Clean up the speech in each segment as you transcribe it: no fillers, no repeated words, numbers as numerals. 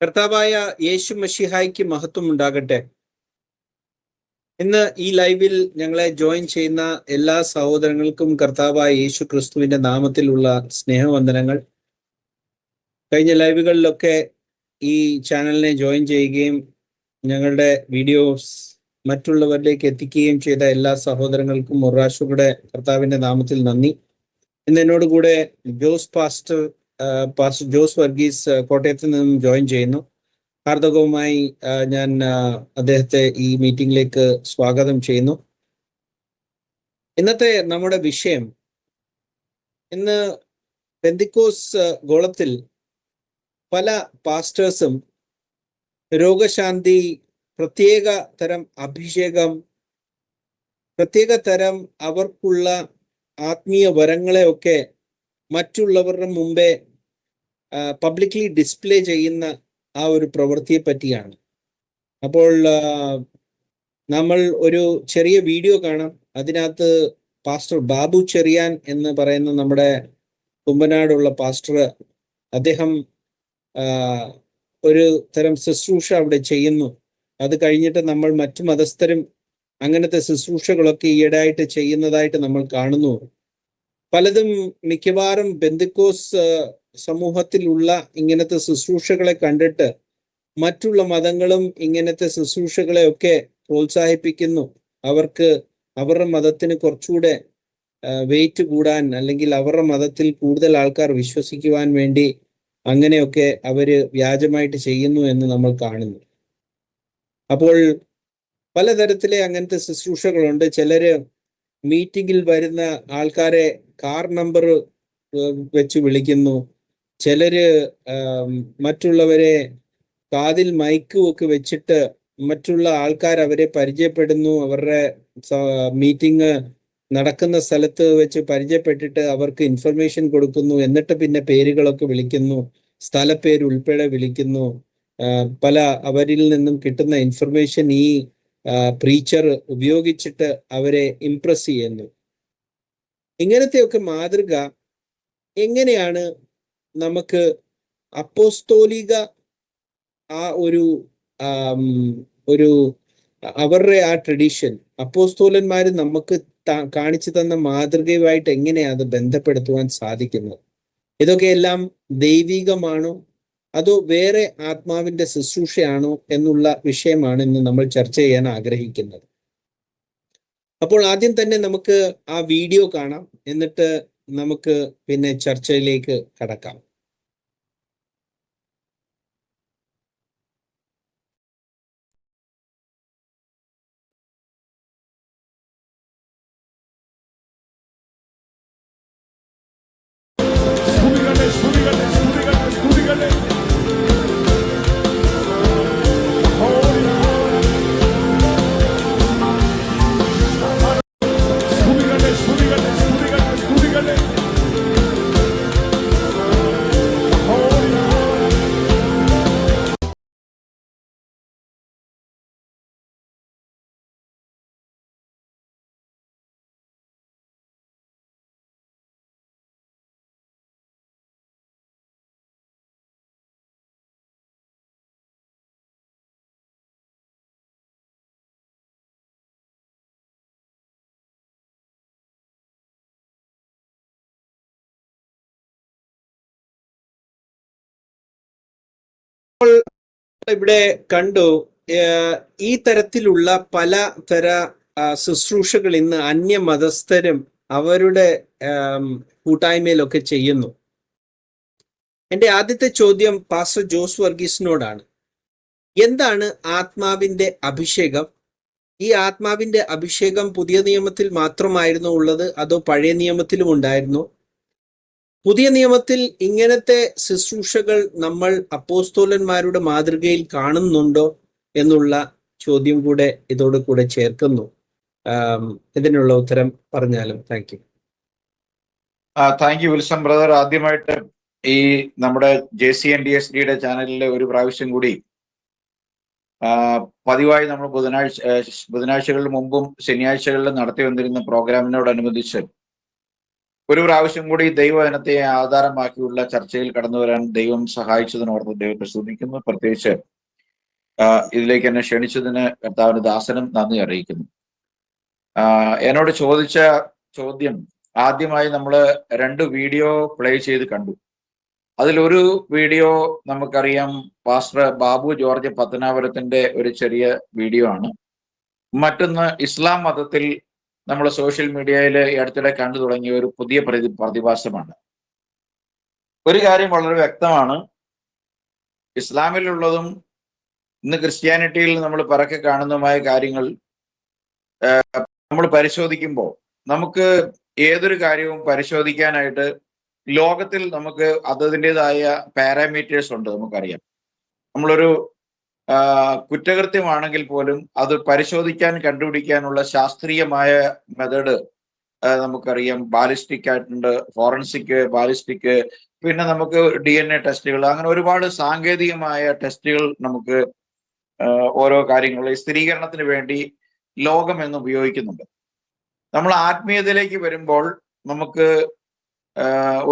കർത്താവായ യേശു മശിഹായ്ക്ക് മഹത്വം ഉണ്ടാകട്ടെ. ഇന്ന് ഈ ലൈവിൽ ഞങ്ങളെ ജോയിൻ ചെയ്യുന്ന എല്ലാ സഹോദരങ്ങൾക്കും കർത്താവായ യേശു ക്രിസ്തുവിന്റെ നാമത്തിലുള്ള സ്നേഹവന്ദനങ്ങൾ. കഴിഞ്ഞ ലൈവുകളിലൊക്കെ ഈ ചാനലിനെ ജോയിൻ ചെയ്യുകയും ഞങ്ങളുടെ വീഡിയോസ് മറ്റുള്ളവരിലേക്ക് എത്തിക്കുകയും ചെയ്ത എല്ലാ സഹോദരങ്ങൾക്കും ഒരു പ്രാവശ്യം കൂടെ കർത്താവിന്റെ നാമത്തിൽ നന്ദി. ഇന്ന് എന്നോട് കൂടെ പാസ്റ്റർ ജോസ് വർഗീസ് കോട്ടയത്ത് നിന്നും ജോയിൻ ചെയ്യുന്നു. ഹാർദവമായി ഞാൻ അദ്ദേഹത്തെ ഈ മീറ്റിംഗിലേക്ക് സ്വാഗതം ചെയ്യുന്നു. ഇന്നത്തെ നമ്മുടെ വിഷയം, ഇന്ന് പെന്തിക്കോസ് ഗോളത്തിൽ പല പാസ്റ്റേഴ്സും രോഗശാന്തി, പ്രത്യേക തരം അഭിഷേകം, പ്രത്യേക തരം അവർക്കുള്ള ആത്മീയ വരങ്ങളെയൊക്കെ മറ്റുള്ളവരുടെ മുമ്പേ പബ്ലിക്ലി ഡിസ്പ്ലേ ചെയ്യുന്ന ആ ഒരു പ്രവൃത്തിയെ പറ്റിയാണ്. അപ്പോൾ നമ്മൾ ഒരു ചെറിയ വീഡിയോ കാണാം. അതിനകത്ത് പാസ്റ്റർ ബാബു ചെറിയാൻ എന്ന് പറയുന്ന നമ്മുടെ കുമ്പനാടുള്ള പാസ്റ്റർ, അദ്ദേഹം ഒരു തരം ശുശ്രൂഷ അവിടെ ചെയ്യുന്നു. അത് കഴിഞ്ഞിട്ട് നമ്മൾ മറ്റു മതസ്ഥരും അങ്ങനത്തെ ശുശ്രൂഷകളൊക്കെ ഈയിടെയായിട്ട് ചെയ്യുന്നതായിട്ട് നമ്മൾ കാണുന്നു. പലതും മിക്കവാറും പെന്തിക്കോസ് സമൂഹത്തിലുള്ള ഇങ്ങനത്തെ ശുശ്രൂഷകളെ കണ്ടിട്ട് മറ്റുള്ള മതങ്ങളും ഇങ്ങനത്തെ ശുശ്രൂഷകളെയൊക്കെ പ്രോത്സാഹിപ്പിക്കുന്നു. അവർക്ക് അവരുടെ മതത്തിന് കുറച്ചുകൂടെ വെയിറ്റ് കൂടാൻ, അല്ലെങ്കിൽ അവരുടെ മതത്തിൽ കൂടുതൽ ആൾക്കാർ വിശ്വസിക്കുവാൻ വേണ്ടി അങ്ങനെയൊക്കെ അവര് വ്യാജമായിട്ട് ചെയ്യുന്നു എന്ന് നമ്മൾ കാണുന്നു. അപ്പോൾ പലതരത്തിലെ അങ്ങനത്തെ ശുശ്രൂഷകളുണ്ട്. ചിലര് മീറ്റിംഗിൽ വരുന്ന ആൾക്കാരെ കാർ നമ്പർ വെച്ച് വിളിക്കുന്നു. ചിലര് മറ്റുള്ളവരെ കാതിൽ മൈക്കും ഒക്കെ വെച്ചിട്ട് മറ്റുള്ള ആൾക്കാർ അവരെ പരിചയപ്പെടുന്നു. അവരുടെ മീറ്റിംഗ് നടക്കുന്ന സ്ഥലത്ത് വെച്ച് പരിചയപ്പെട്ടിട്ട് അവർക്ക് ഇൻഫർമേഷൻ കൊടുക്കുന്നു. എന്നിട്ട് പിന്നെ പേരുകളൊക്കെ വിളിക്കുന്നു, സ്ഥലപ്പേര് ഉൾപ്പെടെ വിളിക്കുന്നു. പല അവരിൽ നിന്നും കിട്ടുന്ന ഇൻഫർമേഷൻ ഈ പ്രീച്ചർ ഉപയോഗിച്ചിട്ട് അവരെ ഇംപ്രസ് ചെയ്യുന്നു. ഇങ്ങനത്തെയൊക്കെ മാതൃക എങ്ങനെയാണ് നമുക്ക് അപ്പോസ്തോലിക ആ ഒരു അവരുടെ ആ ട്രഡീഷൻ, അപ്പോസ്തോലന്മാര് നമുക്ക് കാണിച്ചു തന്ന മാതൃകയുമായിട്ട് എങ്ങനെയാണ് അത് ബന്ധപ്പെടുത്തുവാൻ സാധിക്കുന്നത്? ഇതൊക്കെയെല്ലാം ദൈവികമാണോ അതോ വേറെ ആത്മാവിന്റെ ശുശ്രൂഷയാണോ എന്നുള്ള വിഷയമാണ് ഇന്ന് നമ്മൾ ചർച്ച ചെയ്യാൻ ആഗ്രഹിക്കുന്നത്. അപ്പോൾ ആദ്യം തന്നെ നമുക്ക് ആ വീഡിയോ കാണാം, എന്നിട്ട് നമുക്ക് പിന്നെ ചർച്ചയിലേക്ക് കടക്കാം. ഇവിടെ കണ്ടു, ഈ തരത്തിലുള്ള പല തര ശുശ്രൂഷകൾ ഇന്ന് അന്യമതസ്ഥരും അവരുടെ കൂട്ടായ്മയിലൊക്കെ ചെയ്യുന്നു. എൻ്റെ ആദ്യത്തെ ചോദ്യം പാസ്റ്റർ ജോസ് വർഗീസിനോടാണ്. എന്താണ് ആത്മാവിന്റെ അഭിഷേകം? ഈ ആത്മാവിന്റെ അഭിഷേകം പുതിയ നിയമത്തിൽ മാത്രമായിരുന്നു ഉള്ളത്, അതോ പഴയ നിയമത്തിലും ഉണ്ടായിരുന്നു? പുതിയ നിയമത്തിൽ ഇങ്ങനത്തെ ശുശ്രൂഷകൾ നമ്മൾ അപ്പോസ്തോലന്മാരുടെ മാതൃകയിൽ കാണുന്നുണ്ടോ എന്നുള്ള ചോദ്യം കൂടെ ഇതോട് കൂടെ ചേർക്കുന്നു. ഇതിനുള്ള ഉത്തരം പറഞ്ഞാലും. Thank you. Thank you Wilson brother. ആദ്യമായിട്ട് ഈ നമ്മുടെ JCNDSD ചാനലിലെ ഒരു പ്രാവശ്യം കൂടി പതിവായി നമ്മൾ ബുധനാഴ്ചകളിൽ മുമ്പും ശനിയാഴ്ചകളിലും നടത്തി വന്നിരുന്ന പ്രോഗ്രാമിനോടനുബന്ധിച്ച് ഒരു പ്രാവശ്യം കൂടി ദൈവവചനത്തെ ആധാരമാക്കിയുള്ള ചർച്ചയിൽ കടന്നു വരാൻ ദൈവം സഹായിച്ചതിനോർത്ത് ദൈവത്തെ സ്തുതിക്കുന്നു. പ്രത്യേകിച്ച് ഇതിലേക്ക് എന്നെ ക്ഷണിച്ചതിന് കർത്താവിന്റെ ദാസനും നന്ദി അറിയിക്കുന്നു. എന്നോട് ചോദിച്ച ചോദ്യം, ആദ്യമായി നമ്മൾ 2 വീഡിയോ പ്ലേ ചെയ്ത് കണ്ടു. അതിലൊരു വീഡിയോ നമുക്കറിയാം പാസ്റ്റർ ബാബു ജോർജ് പത്തനാപുരത്തിന്റെ ഒരു ചെറിയ വീഡിയോ ആണ്. മറ്റൊന്ന് ഇസ്ലാം മതത്തിൽ നമ്മൾ സോഷ്യൽ മീഡിയയിൽ അടുത്തിടെ കണ്ടു തുടങ്ങിയ ഒരു പുതിയ പ്രതിഭാസമാണ്. ഒരു കാര്യം വളരെ വ്യക്തമാണ്, ഇസ്ലാമിലുള്ളതും ഇന്ന് ക്രിസ്ത്യാനിറ്റിയിൽ നമ്മൾ പരക്കെ കാണുന്നതുമായ കാര്യങ്ങൾ നമ്മൾ പരിശോധിക്കുമ്പോൾ നമുക്ക് ഏതൊരു കാര്യവും പരിശോധിക്കാനായിട്ട് ലോകത്തിൽ നമുക്ക് അതിൻ്റെതായ പാരാമീറ്റേഴ്സ് ഉണ്ട്. നമുക്കറിയാം, നമ്മളൊരു കുറ്റകൃത്യമാണെങ്കിൽ പോലും അത് പരിശോധിക്കാൻ കണ്ടുപിടിക്കാനുള്ള ശാസ്ത്രീയമായ മെത്തേഡ് നമുക്കറിയാം. ബാലിസ്റ്റിക് ആയിട്ടുണ്ട്, ഫോറൻസിക്, ബാലിസ്റ്റിക്, പിന്നെ നമുക്ക് DNA ടെസ്റ്റുകൾ, അങ്ങനെ ഒരുപാട് സാങ്കേതികമായ ടെസ്റ്റുകൾ നമുക്ക് ഓരോ കാര്യങ്ങൾ സ്ഥിരീകരണത്തിന് വേണ്ടി ലോകം എന്ന് ഉപയോഗിക്കുന്നുണ്ട്. നമ്മൾ ആത്മീയതയിലേക്ക് വരുമ്പോൾ നമുക്ക്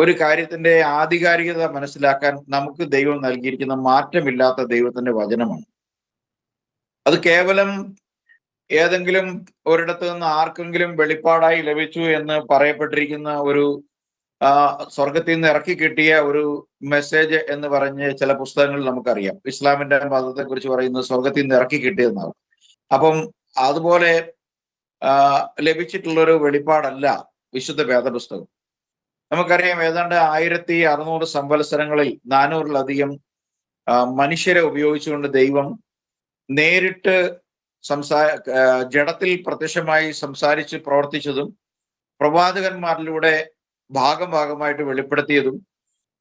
ഒരു കാര്യത്തിന്റെ ആധികാരികത മനസ്സിലാക്കാൻ നമുക്ക് ദൈവം നൽകിയിരിക്കുന്ന മാറ്റമില്ലാത്ത ദൈവത്തിന്റെ വചനമാണ്. അത് കേവലം ഏതെങ്കിലും ഒരിടത്ത് നിന്ന് ആർക്കെങ്കിലും വെളിപ്പാടായി ലഭിച്ചു എന്ന് പറയപ്പെട്ടിരിക്കുന്ന ഒരു സ്വർഗത്തിൽ നിന്ന് ഇറക്കി കിട്ടിയ ഒരു മെസ്സേജ് എന്ന് പറഞ്ഞ് ചില പുസ്തകങ്ങൾ നമുക്കറിയാം. ഇസ്ലാമിന്റെ മതത്തെ കുറിച്ച് പറയുന്നത് സ്വർഗത്തിൽ നിന്ന് ഇറക്കി കിട്ടിയെന്നാണ്. അപ്പം അതുപോലെ ലഭിച്ചിട്ടുള്ളൊരു വെളിപ്പാടല്ല വിശുദ്ധ വേദപുസ്തകം. നമുക്കറിയാം, ഏതാണ്ട് 1600 സംവത്സരങ്ങളിൽ 400-ലധികം മനുഷ്യരെ ഉപയോഗിച്ചുകൊണ്ട് ദൈവം നേരിട്ട് ജഡത്തിൽ പ്രത്യക്ഷമായി സംസാരിച്ച് പ്രവർത്തിച്ചതും പ്രവാചകന്മാരിലൂടെ ഭാഗമായിട്ട് വെളിപ്പെടുത്തിയതും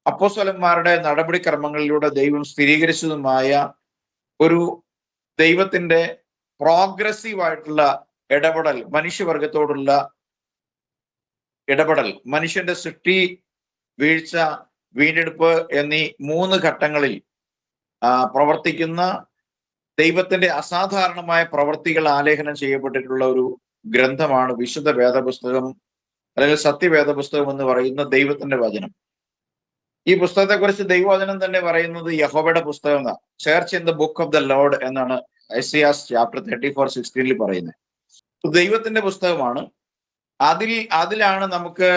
അപ്പോസ്തലന്മാരുടെ നടപടിക്രമങ്ങളിലൂടെ ദൈവം സ്ഥിരീകരിച്ചതുമായ ഒരു ദൈവത്തിന്റെ പ്രോഗ്രസീവായിട്ടുള്ള ഇടപെടൽ, മനുഷ്യവർഗത്തോടുള്ള ഇടപെടൽ, മനുഷ്യന്റെ സൃഷ്ടി, വീഴ്ച, വീണ്ടെടുപ്പ് എന്നീ 3 ഘട്ടങ്ങളിൽ പ്രവർത്തിക്കുന്ന ദൈവത്തിന്റെ അസാധാരണമായ പ്രവർത്തികൾ ആലേഖനം ചെയ്യപ്പെട്ടിട്ടുള്ള ഒരു ഗ്രന്ഥമാണ് വിശുദ്ധ വേദപുസ്തകം, അല്ലെങ്കിൽ സത്യവേദപുസ്തകം എന്ന് പറയുന്ന ദൈവത്തിന്റെ വചനം. ഈ പുസ്തകത്തെക്കുറിച്ച് ദൈവവചനം തന്നെ പറയുന്നത് യഹോവയുടെ പുസ്തകം എന്നാണ്. Search in the book of the Lord എന്നാണ് ഐസയാസ് ചാപ്റ്റർ 34:16 പറയുന്നത്. ദൈവത്തിന്റെ പുസ്തകമാണ്. അതിലാണ് നമുക്ക്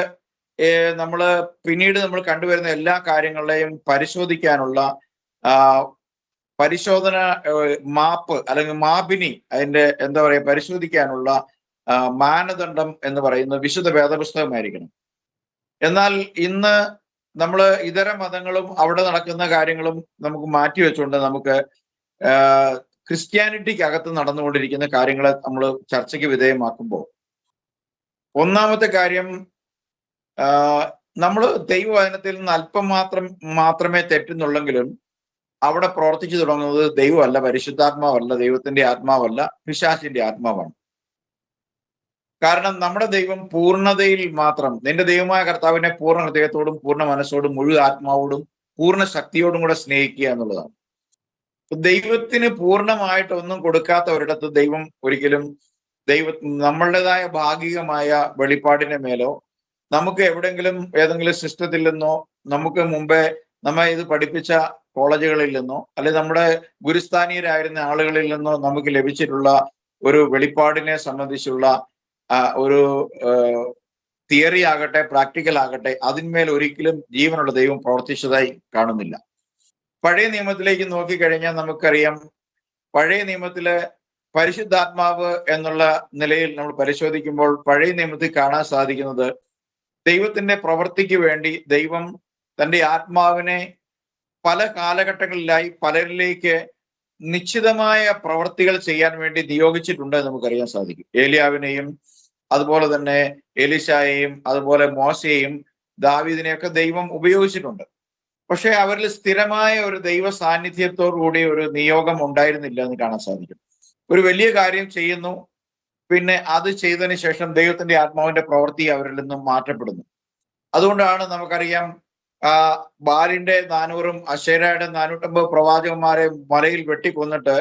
പിന്നീട് നമ്മൾ കണ്ടുവരുന്ന എല്ലാ കാര്യങ്ങളെയും പരിശോധിക്കാനുള്ള പരിശോധന മാപ്പ്, അല്ലെങ്കിൽ മാപിനി, അതിന്റെ എന്താ പറയുക, പരിശോധിക്കാനുള്ള മാനദണ്ഡം എന്ന് പറയുന്നത് വിശുദ്ധ വേദപുസ്തകമായിരിക്കണം. എന്നാൽ ഇന്ന് നമ്മൾ ഇതര മതങ്ങളും അവിടെ നടക്കുന്ന കാര്യങ്ങളും നമുക്ക് മാറ്റിവെച്ചുകൊണ്ട് നമുക്ക് ക്രിസ്ത്യാനിറ്റിക്ക് അകത്ത് നടന്നുകൊണ്ടിരിക്കുന്ന കാര്യങ്ങളെ നമ്മൾ ചർച്ചയ്ക്ക് വിധേയമാക്കുമ്പോൾ, ഒന്നാമത്തെ കാര്യം, നമ്മൾ ദൈവവചനത്തിൽ നിന്ന് അല്പം മാത്രമേ തെറ്റുന്നുള്ളെങ്കിലും അവിടെ പ്രവർത്തിച്ചു തുടങ്ങുന്നത് ദൈവമല്ല, പരിശുദ്ധാത്മാവല്ല, ദൈവത്തിന്റെ ആത്മാവല്ല, പിശാചിന്റെ ആത്മാവാണ്. കാരണം നമ്മുടെ ദൈവം പൂർണ്ണതയിൽ മാത്രം, നിന്റെ ദൈവമായ കർത്താവിനെ പൂർണ്ണ ഹൃദയത്തോടും പൂർണ്ണ മനസ്സോടും മുഴുവൻ ആത്മാവോടും പൂർണ്ണ ശക്തിയോടും കൂടെ സ്നേഹിക്കുക എന്നുള്ളതാണ്. ദൈവത്തിന് പൂർണ്ണമായിട്ട് ഒന്നും കൊടുക്കാത്ത ഒരിടത്ത് ദൈവം ഒരിക്കലും നമ്മളുടേതായ ഭാഗികമായ വെളിപ്പാടിന്റെ മേലോ, നമുക്ക് ഏതെങ്കിലും സിസ്റ്റത്തിൽ നിന്നോ, നമുക്ക് മുമ്പേ നമ്മെ ഇത് പഠിപ്പിച്ച കോളേജുകളിൽ നിന്നോ, അല്ലെങ്കിൽ നമ്മുടെ ഗുരുസ്ഥാനീയരായിരുന്ന ആളുകളിൽ നിന്നോ നമുക്ക് ലഭിച്ചിട്ടുള്ള ഒരു വെളിപ്പാടിനെ സംബന്ധിച്ചുള്ള ഒരു തിയറി ആകട്ടെ, പ്രാക്ടിക്കൽ ആകട്ടെ, അതിന്മേൽ ഒരിക്കലും ജീവനുള്ള ദൈവം പ്രവർത്തിച്ചതായി കാണുന്നില്ല. പഴയ നിയമത്തിലേക്ക് നോക്കിക്കഴിഞ്ഞാൽ നമുക്കറിയാം, പഴയ നിയമത്തിലെ പരിശുദ്ധാത്മാവ് എന്നുള്ള നിലയിൽ നമ്മൾ പരിശോധിക്കുമ്പോൾ പഴയ നിയമത്തിൽ കാണാൻ സാധിക്കുന്നത്, ദൈവത്തിന്റെ പ്രവൃത്തിക്ക് വേണ്ടി ദൈവം തന്റെ ആത്മാവിനെ പല കാലഘട്ടങ്ങളിലായി പലരിലേക്ക് നിശ്ചിതമായ പ്രവൃത്തികൾ ചെയ്യാൻ വേണ്ടി നിയോഗിച്ചിട്ടുണ്ട് എന്ന് നമുക്കറിയാൻ സാധിക്കും. ഏലിയാവിനെയും അതുപോലെ തന്നെ എലീശായെയും അതുപോലെ മോശയെയും ദാവീദിനെയൊക്കെ ദൈവം ഉപയോഗിച്ചിട്ടുണ്ട്. പക്ഷെ അവരിൽ സ്ഥിരമായ ഒരു ദൈവ സാന്നിധ്യത്തോടുകൂടി ഒരു നിയോഗം ഉണ്ടായിരുന്നില്ല എന്ന് കാണാൻ സാധിക്കും. ഒരു വലിയ കാര്യം ചെയ്യുന്നു, പിന്നെ അത് ചെയ്തതിന് ശേഷം ദൈവത്തിന്റെ ആത്മാവിന്റെ പ്രവൃത്തി അവരിൽ നിന്നും മാറ്റപ്പെടുന്നു. അതുകൊണ്ടാണ് നമുക്കറിയാം, ബാലിന്റെ 400-ഉം അശേരയുടെ 450 പ്രവാചകന്മാരെ മലയിൽ വെട്ടിക്കൊന്നിട്ട്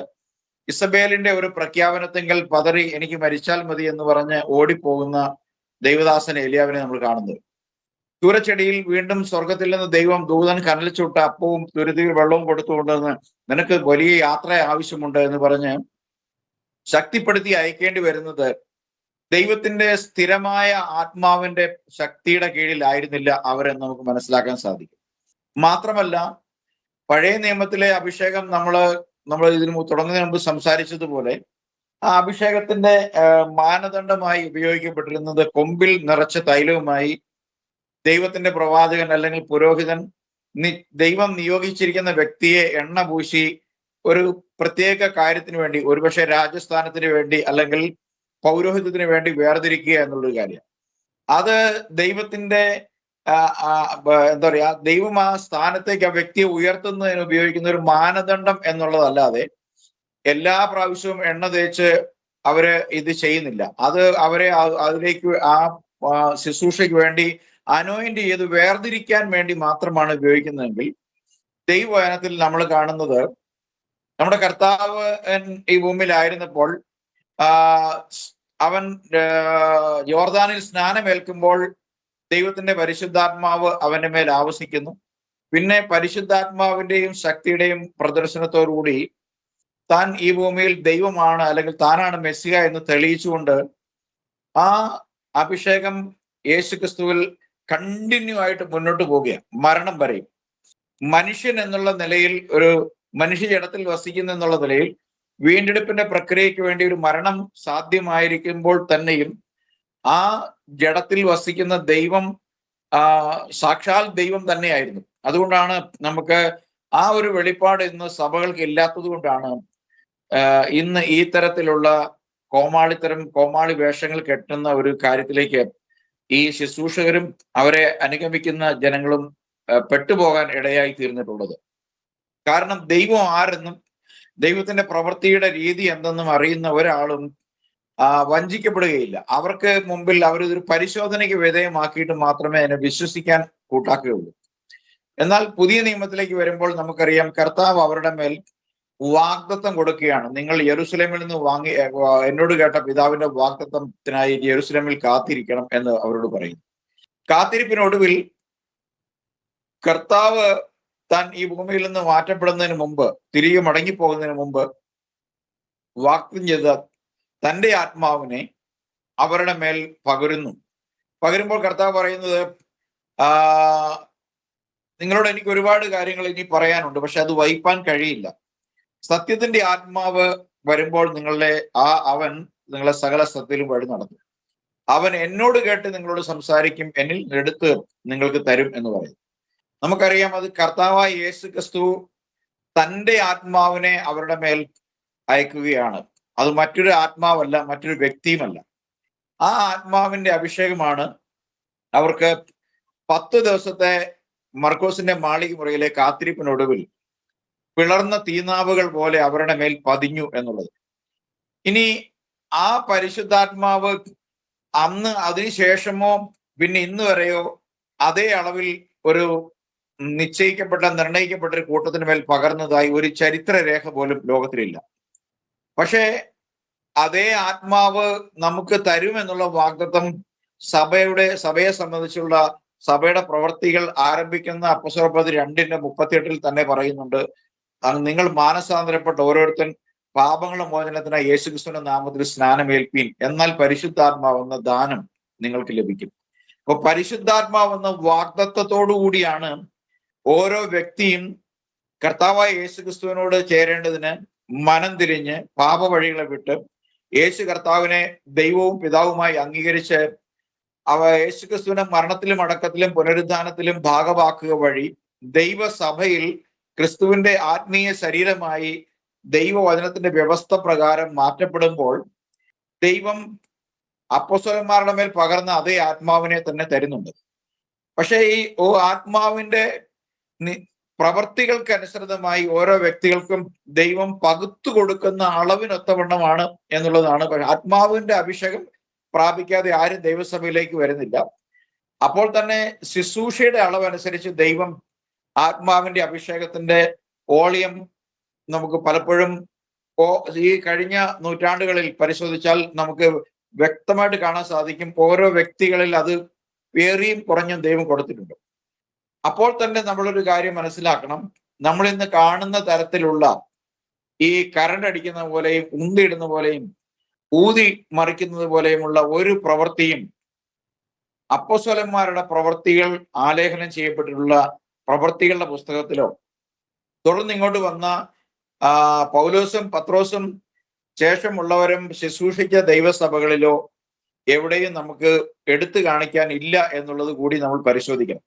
ഇസബേലിന്റെ ഒരു പ്രഖ്യാപനത്തെങ്കിൽ പതറി എനിക്ക് മരിച്ചാൽ മതി എന്ന് പറഞ്ഞ് ഓടിപ്പോകുന്ന ദൈവദാസൻ ഏലിയാവിനെ നമ്മൾ കാണുന്നത്. ചൂരച്ചെടിയിൽ വീണ്ടും സ്വർഗത്തിൽ നിന്ന് ദൈവം ദൂതൻ കനൽ ചുട്ട അപ്പവും തുരുതിയിൽ വെള്ളവും കൊടുത്തുകൊണ്ടെന്ന് നിനക്ക് വലിയ യാത്ര ആവശ്യമുണ്ട് എന്ന് പറഞ്ഞ് ശക്തിപ്പെടുത്തി അയക്കേണ്ടി വരുന്നത് ദൈവത്തിന്റെ സ്ഥിരമായ ആത്മാവിന്റെ ശക്തിയുടെ കീഴിലായിരുന്നില്ല അവരെന്ന് നമുക്ക് മനസ്സിലാക്കാൻ സാധിക്കും. മാത്രമല്ല, പഴയ നിയമത്തിലെ അഭിഷേകം നമ്മൾ ഇതിന് തുടങ്ങുന്നതിന് മുമ്പ് സംസാരിച്ചതുപോലെ ആ അഭിഷേകത്തിന്റെ മാനദണ്ഡമായി ഉപയോഗിക്കപ്പെട്ടിരുന്നത് കൊമ്പിൽ നിറച്ച തൈലവുമായി ദൈവത്തിന്റെ പ്രവാചകൻ അല്ലെങ്കിൽ പുരോഹിതൻ ദൈവം നിയോഗിച്ചിരിക്കുന്ന വ്യക്തിയെ എണ്ണ പൂശി ഒരു പ്രത്യേക കാര്യത്തിന് വേണ്ടി, ഒരുപക്ഷെ രാജസ്ഥാനത്തിന് വേണ്ടി അല്ലെങ്കിൽ പൗരോഹിത്യത്തിന് വേണ്ടി വേർതിരിക്കുക എന്നുള്ളൊരു കാര്യം. അത് ദൈവത്തിന്റെ എന്താ പറയാ, ദൈവം ആ സ്ഥാനത്തേക്ക് ആ വ്യക്തിയെ ഉയർത്തുന്നതിന് ഉപയോഗിക്കുന്ന ഒരു മാനദണ്ഡം എന്നുള്ളതല്ലാതെ എല്ലാ പ്രാവശ്യവും എണ്ണ തേച്ച് അവര് ഇത് ചെയ്യുന്നില്ല. അത് അവരെ അതിലേക്ക് ആ ശുശ്രൂഷയ്ക്ക് വേണ്ടി അനോയിന്റ് ചെയ്ത് വേർതിരിക്കാൻ വേണ്ടി മാത്രമാണ് ഉപയോഗിക്കുന്നതെങ്കിൽ, ദൈവവചനത്തിൽ നമ്മൾ കാണുന്നത് നമ്മുടെ കർത്താവ് ഈ ഭൂമിയിലായിരുന്നപ്പോൾ അവൻ യോർദാനിൽ സ്നാനമേൽക്കുമ്പോൾ ദൈവത്തിന്റെ പരിശുദ്ധാത്മാവ് അവന്റെ മേൽ ആവസിക്കുന്നു. പിന്നെ പരിശുദ്ധാത്മാവിന്റെയും ശക്തിയുടെയും പ്രദർശനത്തോടുകൂടി താൻ ഈ ഭൂമിയിൽ ദൈവമാണ് അല്ലെങ്കിൽ താനാണ് മെസ്സിയ എന്ന് തെളിയിച്ചുകൊണ്ട് ആ അഭിഷേകം യേശുക്രിസ്തുവിൽ കണ്ടിന്യൂ ആയിട്ട് മുന്നോട്ട് പോവുകയാണ്, മരണം വരെയും. മനുഷ്യൻ എന്നുള്ള നിലയിൽ, ഒരു മനുഷ്യ ജഡത്തിൽ വസിക്കുന്ന എന്നുള്ള നിലയിൽ വീണ്ടെടുപ്പിന്റെ പ്രക്രിയയ്ക്ക് വേണ്ടി ഒരു മരണം സാധ്യമായിരിക്കുമ്പോൾ തന്നെയും ആ ജഡത്തിൽ വസിക്കുന്ന ദൈവം സാക്ഷാൽ ദൈവം തന്നെയായിരുന്നു. അതുകൊണ്ടാണ് നമുക്ക് ആ ഒരു വെളിപ്പാട് ഇന്ന് സഭകൾക്ക് ഇല്ലാത്തത് കൊണ്ടാണ് ഇന്ന് ഈ തരത്തിലുള്ള കോമാളി വേഷങ്ങൾ കെട്ടുന്ന ഒരു കാര്യത്തിലേക്ക് ഈ ശുശ്രൂഷകരും അവരെ അനുഗമിക്കുന്ന ജനങ്ങളും പെട്ടുപോകാൻ ഇടയായി തീർന്നിട്ടുള്ളത്. കാരണം ദൈവം ആരെന്നും ദൈവത്തിന്റെ പ്രവൃത്തിയുടെ രീതി എന്തെന്നും അറിയുന്ന ഒരാളും വഞ്ചിക്കപ്പെടുകയില്ല. അവർക്ക് മുമ്പിൽ അവരിതൊരു പരിശോധനയ്ക്ക് വിധേയമാക്കിയിട്ട് മാത്രമേ അതിനെ വിശ്വസിക്കാൻ കൂട്ടാക്കുകയുള്ളൂ. എന്നാൽ പുതിയ നിയമത്തിലേക്ക് വരുമ്പോൾ നമുക്കറിയാം, കർത്താവ് അവരുടെ മേൽ വാഗ്ദത്തം കൊടുക്കുകയാണ്. നിങ്ങൾ യെരൂശലേമിൽ നിന്ന് എന്നോട് കേട്ട പിതാവിന്റെ വാഗ്ദത്തത്തിനായി യെരൂശലേമിൽ കാത്തിരിക്കണം എന്ന് അവരോട് പറയുന്നു. കാത്തിരിപ്പിനൊടുവിൽ കർത്താവ് താൻ ഈ ഭൂമിയിൽ നിന്ന് മാറ്റപ്പെടുന്നതിന് മുമ്പ്, തിരികെ മടങ്ങിപ്പോകുന്നതിന് മുമ്പ് വാഗ്ദത്തം ചെയ്ത തന്റെ ആത്മാവിനെ അവരുടെ മേൽ പകരുമ്പോൾ കർത്താവ് പറയുന്നത്, നിങ്ങളോട് എനിക്ക് ഒരുപാട് കാര്യങ്ങൾ ഇനി പറയാനുണ്ട്, പക്ഷെ അത് വഹിപ്പാൻ കഴിയില്ല. സത്യത്തിന്റെ ആത്മാവ് വരുമ്പോൾ അവൻ നിങ്ങളെ സകല സത്യത്തിലും വഴി നടത്തും. അവൻ എന്നോട് കേട്ട് നിങ്ങളോട് സംസാരിക്കും, എന്നിൽ എടുത്ത് നിങ്ങൾക്ക് തരും എന്ന് പറയും. നമുക്കറിയാം, അത് കർത്താവായ യേശു ക്രിസ്തു തന്റെ ആത്മാവിനെ അവരുടെ മേൽ അയക്കുകയാണ്. അത് മറ്റൊരു ആത്മാവല്ല, മറ്റൊരു വ്യക്തിയുമല്ല. ആ ആത്മാവിന്റെ അഭിഷേകമാണ് അവർക്ക് 10 ദിവസത്തെ മർക്കോസിന്റെ മാളിക മുറിയിലെ കാത്തിരിപ്പിനൊടുവിൽ പിളർന്ന തീനാവുകൾ പോലെ അവരുടെ മേൽ പതിഞ്ഞു എന്നുള്ളത്. ഇനി ആ പരിശുദ്ധാത്മാവ് അന്ന് അതിനുശേഷമോ പിന്നെ ഇന്ന് വരെയോ അതേ അളവിൽ ഒരു നിർണയിക്കപ്പെട്ട ഒരു കൂട്ടത്തിന് മേൽ പകർന്നതായി ഒരു ചരിത്ര രേഖ പോലും ലോകത്തിലില്ല. പക്ഷേ അതേ ആത്മാവ് നമുക്ക് തരുമെന്നുള്ള വാഗ്ദത്തം സഭയെ സംബന്ധിച്ചുള്ള സഭയുടെ പ്രവർത്തികൾ ആരംഭിക്കുന്ന അപ്പോസ്തലപ്രവൃത്തി 2:38 തന്നെ പറയുന്നുണ്ട്, നിങ്ങൾ മാനസാന്തരപ്പെട്ട ഓരോരുത്തൻ പാപങ്ങളുടെ മോചനത്തിനായി യേശുക്രിസ്തുവിന്റെ നാമത്തിൽ സ്നാനമേൽപ്പീൻ, എന്നാൽ പരിശുദ്ധാത്മാവെന്ന ദാനം നിങ്ങൾക്ക് ലഭിക്കും. അപ്പൊ പരിശുദ്ധാത്മാവെന്ന വാഗ്ദത്തത്തോടു കൂടിയാണ് ഓരോ വ്യക്തിയും കർത്താവായ യേശുക്രിസ്തുവിനോട് ചേരേണ്ടതിന് മനം തിരിഞ്ഞ് പാപവഴികളെ വിട്ട് യേശു കർത്താവിനെ ദൈവവും പിതാവുമായി അംഗീകരിച്ച് യേശുക്രിസ്തുവിനെ മരണത്തിലും അടക്കത്തിലും പുനരുദ്ധാനത്തിലും ഭാഗമാക്കുക വഴി ദൈവസഭയിൽ ക്രിസ്തുവിന്റെ ആത്മീയ ശരീരമായി ദൈവവചനത്തിന്റെ വ്യവസ്ഥ പ്രകാരം മാറ്റപ്പെടുമ്പോൾ ദൈവം അപ്പോസ്തലന്മാരുടെ മേൽ പകർന്ന അതേ ആത്മാവിനെ തന്നെ തരുന്നുണ്ട്. പക്ഷേ ഈ ആത്മാവിന്റെ പ്രവർത്തികൾക്ക് അനുസൃതമായി ഓരോ വ്യക്തികൾക്കും ദൈവം പകുത്തു കൊടുക്കുന്ന അളവിനൊത്തവണ്ണമാണ് എന്നുള്ളതാണ്. ആത്മാവിന്റെ അഭിഷേകം പ്രാപിക്കാതെ ആരും ദൈവസഭയിലേക്ക് വരുന്നില്ല. അപ്പോൾ തന്നെ ശുശ്രൂഷയുടെ അളവനുസരിച്ച് ദൈവം ആത്മാവിന്റെ അഭിഷേകത്തിന്റെ വോളിയം നമുക്ക് പലപ്പോഴും ഈ കഴിഞ്ഞ നൂറ്റാണ്ടുകളിൽ പരിശോധിച്ചാൽ നമുക്ക് വ്യക്തമായിട്ട് കാണാൻ സാധിക്കും. ഓരോ വ്യക്തികളിൽ അത് ഏറിയും കുറഞ്ഞും ദൈവം കൊടുത്തിട്ടുണ്ട്. അപ്പോൾ തന്നെ നമ്മളൊരു കാര്യം മനസ്സിലാക്കണം, നമ്മൾ ഇന്ന് കാണുന്ന തരത്തിലുള്ള ഈ കരണ്ട് അടിക്കുന്ന പോലെയും ഉന്തിയിടുന്ന പോലെയും ഊതി മറിക്കുന്നത് പോലെയുമുള്ള ഒരു പ്രവൃത്തിയും അപ്പോസ്തലന്മാരുടെ പ്രവൃത്തികൾ ആലേഖനം ചെയ്യപ്പെട്ടിട്ടുള്ള പ്രവൃത്തികളുടെ പുസ്തകത്തിലോ തുടർന്ന് ഇങ്ങോട്ട് വന്ന പൗലോസും പത്രോസും ശേഷമുള്ളവരും ശുശ്രൂഷിച്ച ദൈവസഭകളിലോ എവിടെയും നമുക്ക് എടുത്തു കാണിക്കാൻ ഇല്ല എന്നുള്ളത് കൂടി നമ്മൾ പരിശോധിക്കണം.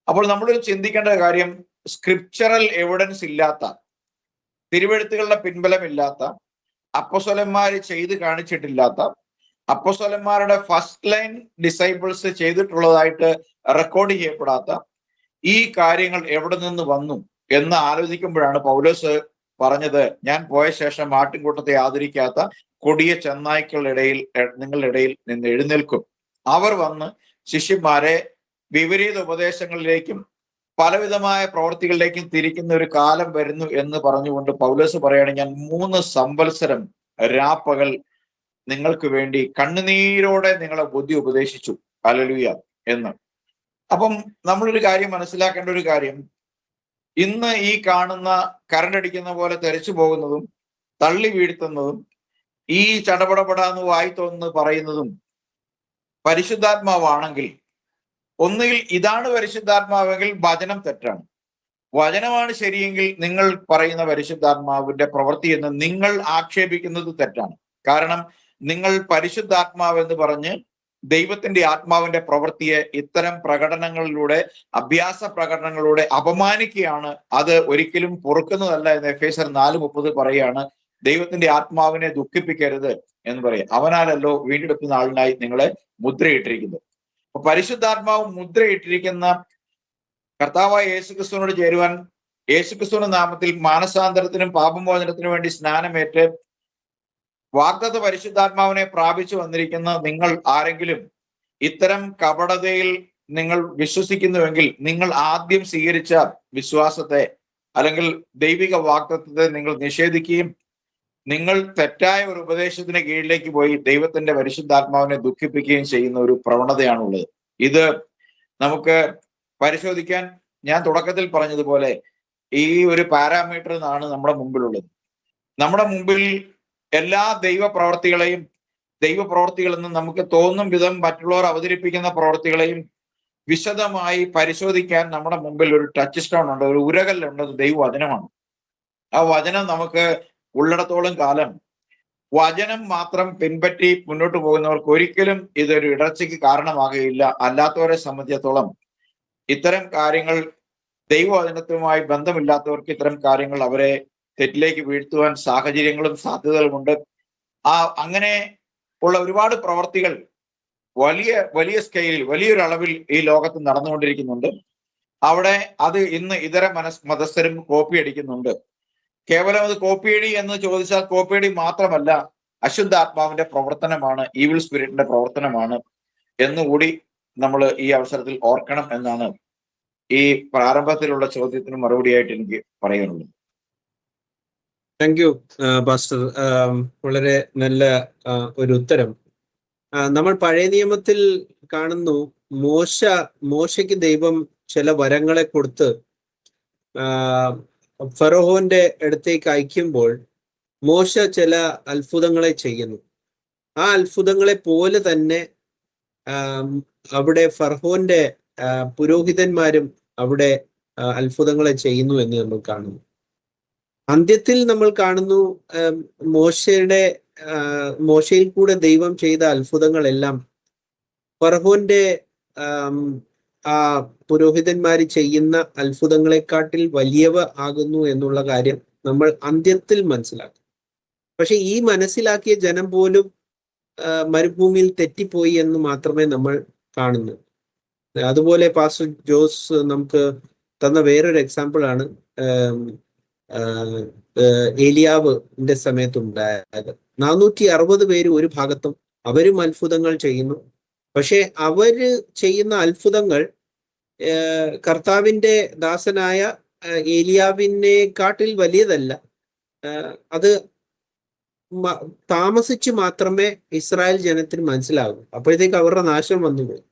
അപ്പോൾ നമ്മൾ ചിന്തിക്കേണ്ട കാര്യം, സ്ക്രിപ്ചറൽ എവിഡൻസ് ഇല്ലാത്ത, തിരുവെഴുത്തുകളുടെ പിൻബലമില്ലാത്ത, അപ്പോസ്തലന്മാർ ചെയ്ത് കാണിച്ചിട്ടില്ലാത്ത, അപ്പോസ്തലന്മാരുടെ ഫസ്റ്റ് ലൈൻ ഡിസൈബിൾസ് ചെയ്തിട്ടുള്ളതായിട്ട് റെക്കോർഡ് ചെയ്യപ്പെടാത്ത ഈ കാര്യങ്ങൾ എവിടെ നിന്ന് വന്നു എന്ന് ആലോചിക്കുമ്പോഴാണ് പൗലോസ് പറഞ്ഞത്, ഞാൻ പോയ ശേഷം ആട്ടിൻകൂട്ടത്തെ ആദരിക്കാത്ത കൊടിയ ചെന്നായ്ക്കളുടെ ഇടയിൽ നിങ്ങളുടെ ഇടയിൽ നിന്ന് എഴുന്നേൽക്കും. അവർ വന്ന് ശിഷ്യന്മാരെ വിപരീത ഉപദേശങ്ങളിലേക്കും പലവിധമായ പ്രവർത്തികളിലേക്കും തിരിക്കുന്ന ഒരു കാലം വരുന്നു എന്ന് പറഞ്ഞുകൊണ്ട് പൗലോസ് പറയുകയാണ്, ഞാൻ 3 സംവത്സരം രാപ്പകൽ നിങ്ങൾക്ക് വേണ്ടി കണ്ണുനീരോടെ നിങ്ങളെ ബുദ്ധി ഉപദേശിച്ചു, ഹല്ലേലൂയ എന്ന്. അപ്പം നമ്മളൊരു കാര്യം മനസ്സിലാക്കേണ്ട ഒരു കാര്യം, ഇന്ന് ഈ കാണുന്ന കരണ്ടടിക്കുന്ന പോലെ തെറിച്ചു പോകുന്നതും തള്ളി വീഴ്ത്തുന്നതും ഈ ചടപടപടാന്ന് വായി തോന്നുന്നു പറയുന്നതും പരിശുദ്ധാത്മാവാണെങ്കിൽ, ഒന്നുകിൽ ഇതാണ് പരിശുദ്ധാത്മാവെങ്കിൽ വചനം തെറ്റാണ്, വചനമാണ് ശരിയെങ്കിൽ നിങ്ങൾ പറയുന്ന പരിശുദ്ധാത്മാവിന്റെ പ്രവൃത്തി എന്ന് നിങ്ങൾ ആക്ഷേപിക്കുന്നത് തെറ്റാണ്. കാരണം നിങ്ങൾ പരിശുദ്ധാത്മാവെന്ന് പറഞ്ഞ് ദൈവത്തിന്റെ ആത്മാവിന്റെ പ്രവൃത്തിയെ ഇത്തരം പ്രകടനങ്ങളിലൂടെ, അഭ്യാസ പ്രകടനങ്ങളിലൂടെ അപമാനിക്കുകയാണ്. അത് ഒരിക്കലും പൊറുക്കുന്നതല്ല എന്ന് എഫേസ്യർ 4:30 പറയുകയാണ്. ദൈവത്തിന്റെ ആത്മാവിനെ ദുഃഖിപ്പിക്കരുത് എന്ന് പറയും. അവനാലല്ലോ വീണ്ടെടുക്കുന്ന ആളിനായി നിങ്ങളെ മുദ്രയിട്ടിരിക്കുന്നത്. അപ്പൊ പരിശുദ്ധാത്മാവ് മുദ്രയിട്ടിരിക്കുന്ന കർത്താവായ യേശുക്രിസ്തുവിനോട് ചേരുവാൻ, യേശുക്രിസ്തുവിന്റെ നാമത്തിൽ മാനസാന്തരത്തിനും പാപമോചനത്തിനും വേണ്ടി സ്നാനമേറ്റ് വാഗ്ദത്ത പരിശുദ്ധാത്മാവിനെ പ്രാപിച്ചു വന്നിരിക്കുന്ന നിങ്ങൾ ആരെങ്കിലും ഇത്തരം കപടതയിൽ നിങ്ങൾ വിശ്വസിക്കുന്നുവെങ്കിൽ, നിങ്ങൾ ആദ്യം സ്വീകരിച്ച വിശ്വാസത്തെ അല്ലെങ്കിൽ ദൈവിക വാഗ്ദത്തത്തെ നിങ്ങൾ നിഷേധിക്കുകയും നിങ്ങൾ തെറ്റായ ഒരു ഉപദേശത്തിന് കീഴിലേക്ക് പോയി ദൈവത്തിന്റെ പരിശുദ്ധാത്മാവിനെ ദുഃഖിപ്പിക്കുകയും ചെയ്യുന്ന ഒരു പ്രവണതയാണുള്ളത്. ഇത് നമുക്ക് പരിശോധിക്കാൻ ഞാൻ തുടക്കത്തിൽ പറഞ്ഞതുപോലെ ഈ ഒരു പാരാമീറ്റർ ആണ് നമ്മുടെ മുമ്പിലുള്ളത്. നമ്മുടെ മുമ്പിൽ എല്ലാ ദൈവപ്രവർത്തികളിൽ നിന്ന് നമുക്ക് തോന്നും വിധം മറ്റുള്ളവർ അവതരിപ്പിക്കുന്ന പ്രവർത്തികളെയും വിശദമായി പരിശോധിക്കാൻ നമ്മുടെ മുമ്പിൽ ഒരു ടച്ച് സ്റ്റോൺ ഉണ്ട്, ഒരു ഉരകല്ലുണ്ട്. അത് ദൈവവചനമാണ്. ആ വചനം നമുക്ക് ഉള്ളിടത്തോളം കാലം വചനം മാത്രം പിൻപറ്റി മുന്നോട്ട് പോകുന്നവർക്ക് ഒരിക്കലും ഇതൊരു ഇടർച്ചയ്ക്ക് കാരണമാകുകയില്ല. അല്ലാത്തവരെ സംബന്ധിച്ചിടത്തോളം ഇത്തരം കാര്യങ്ങൾ, ദൈവവചനത്തുമായി ബന്ധമില്ലാത്തവർക്ക് ഇത്തരം കാര്യങ്ങൾ അവരെ തെറ്റിലേക്ക് വീഴ്ത്തുവാൻ സാഹചര്യങ്ങളും സാധ്യതകളുമുണ്ട്. അങ്ങനെ ഉള്ള ഒരുപാട് പ്രവർത്തികൾ വലിയ വലിയ സ്കെയിലിൽ, വലിയൊരു അളവിൽ ഈ ലോകത്ത് നടന്നുകൊണ്ടിരിക്കുന്നുണ്ട്. അവിടെ അത് ഇന്ന് ഇതര മതസ്ഥരും കോപ്പി അടിക്കുന്നുണ്ട്. കേവലം അത് കോപ്പിയടി എന്ന് ചോദിച്ചാൽ കോപ്പിയടി മാത്രമല്ല, അശുദ്ധാത്മാവിന്റെ പ്രവർത്തനമാണ്, ഈവിൾ സ്പിരിറ്റിന്റെ പ്രവർത്തനമാണ് എന്നുകൂടി നമ്മൾ ഈ അവസരത്തിൽ ഓർക്കണം എന്നാണ് ഈ പ്രാരംഭത്തിലുള്ള ചോദ്യത്തിന് മറുപടിയായിട്ട് എനിക്ക് പറയാനുള്ളത്. Thank you pastor. വളരെ നല്ല ഒരു ഉത്തരം. നമ്മൾ പഴയ നിയമത്തിൽ കാണുന്നു, മോശയ്ക്ക് ദൈവം ചില വരങ്ങളെ കൊടുത്ത് ഫറവോന്റെ അടുത്തേക്ക് അയക്കുമ്പോൾ മോശ ചില അത്ഭുതങ്ങളെ ചെയ്യുന്നു. ആ അത്ഭുതങ്ങളെ പോലെ തന്നെ അവിടെ ഫറവോന്റെ പുരോഹിതന്മാരും അവിടെ അത്ഭുതങ്ങളെ ചെയ്യുന്നു എന്ന് നമ്മൾ കാണുന്നു. അന്ത്യത്തിൽ നമ്മൾ കാണുന്നു, മോശയിൽ കൂടെ ദൈവം ചെയ്ത അത്ഭുതങ്ങളെല്ലാം ഫറവോന്റെ ആ പുരോഹിതന്മാര് ചെയ്യുന്ന അത്ഭുതങ്ങളെക്കാട്ടിൽ വലിയവ ആകുന്നു എന്നുള്ള കാര്യം നമ്മൾ അന്ത്യത്തിൽ മനസ്സിലാക്കും. പക്ഷെ ഈ മനസ്സിലാക്കിയ ജനം പോലും മരുഭൂമിയിൽ തെറ്റിപ്പോയി എന്ന് മാത്രമേ നമ്മൾ കാണുന്നു. അതുപോലെ പാസ്റ്റർ ജോസ് നമുക്ക് തന്ന വേറൊരു എക്സാമ്പിൾ ആണ് ഏലിയാവിന്റെ സമയത്തുണ്ടായത്. 460 പേര് ഒരു ഭാഗത്തും അവരും അത്ഭുതങ്ങൾ ചെയ്യുന്നു. പക്ഷെ അവര് ചെയ്യുന്ന അത്ഭുതങ്ങൾ കർത്താവിന്റെ ദാസനായ ഏലിയാവിനെക്കാട്ടിൽ വലിയതല്ല. അത് താമസിച്ച് മാത്രമേ ഇസ്രായേൽ ജനത്തിന് മനസ്സിലാകൂ. അപ്പോഴത്തേക്ക് അവരുടെ നാശം വന്നുപോയി.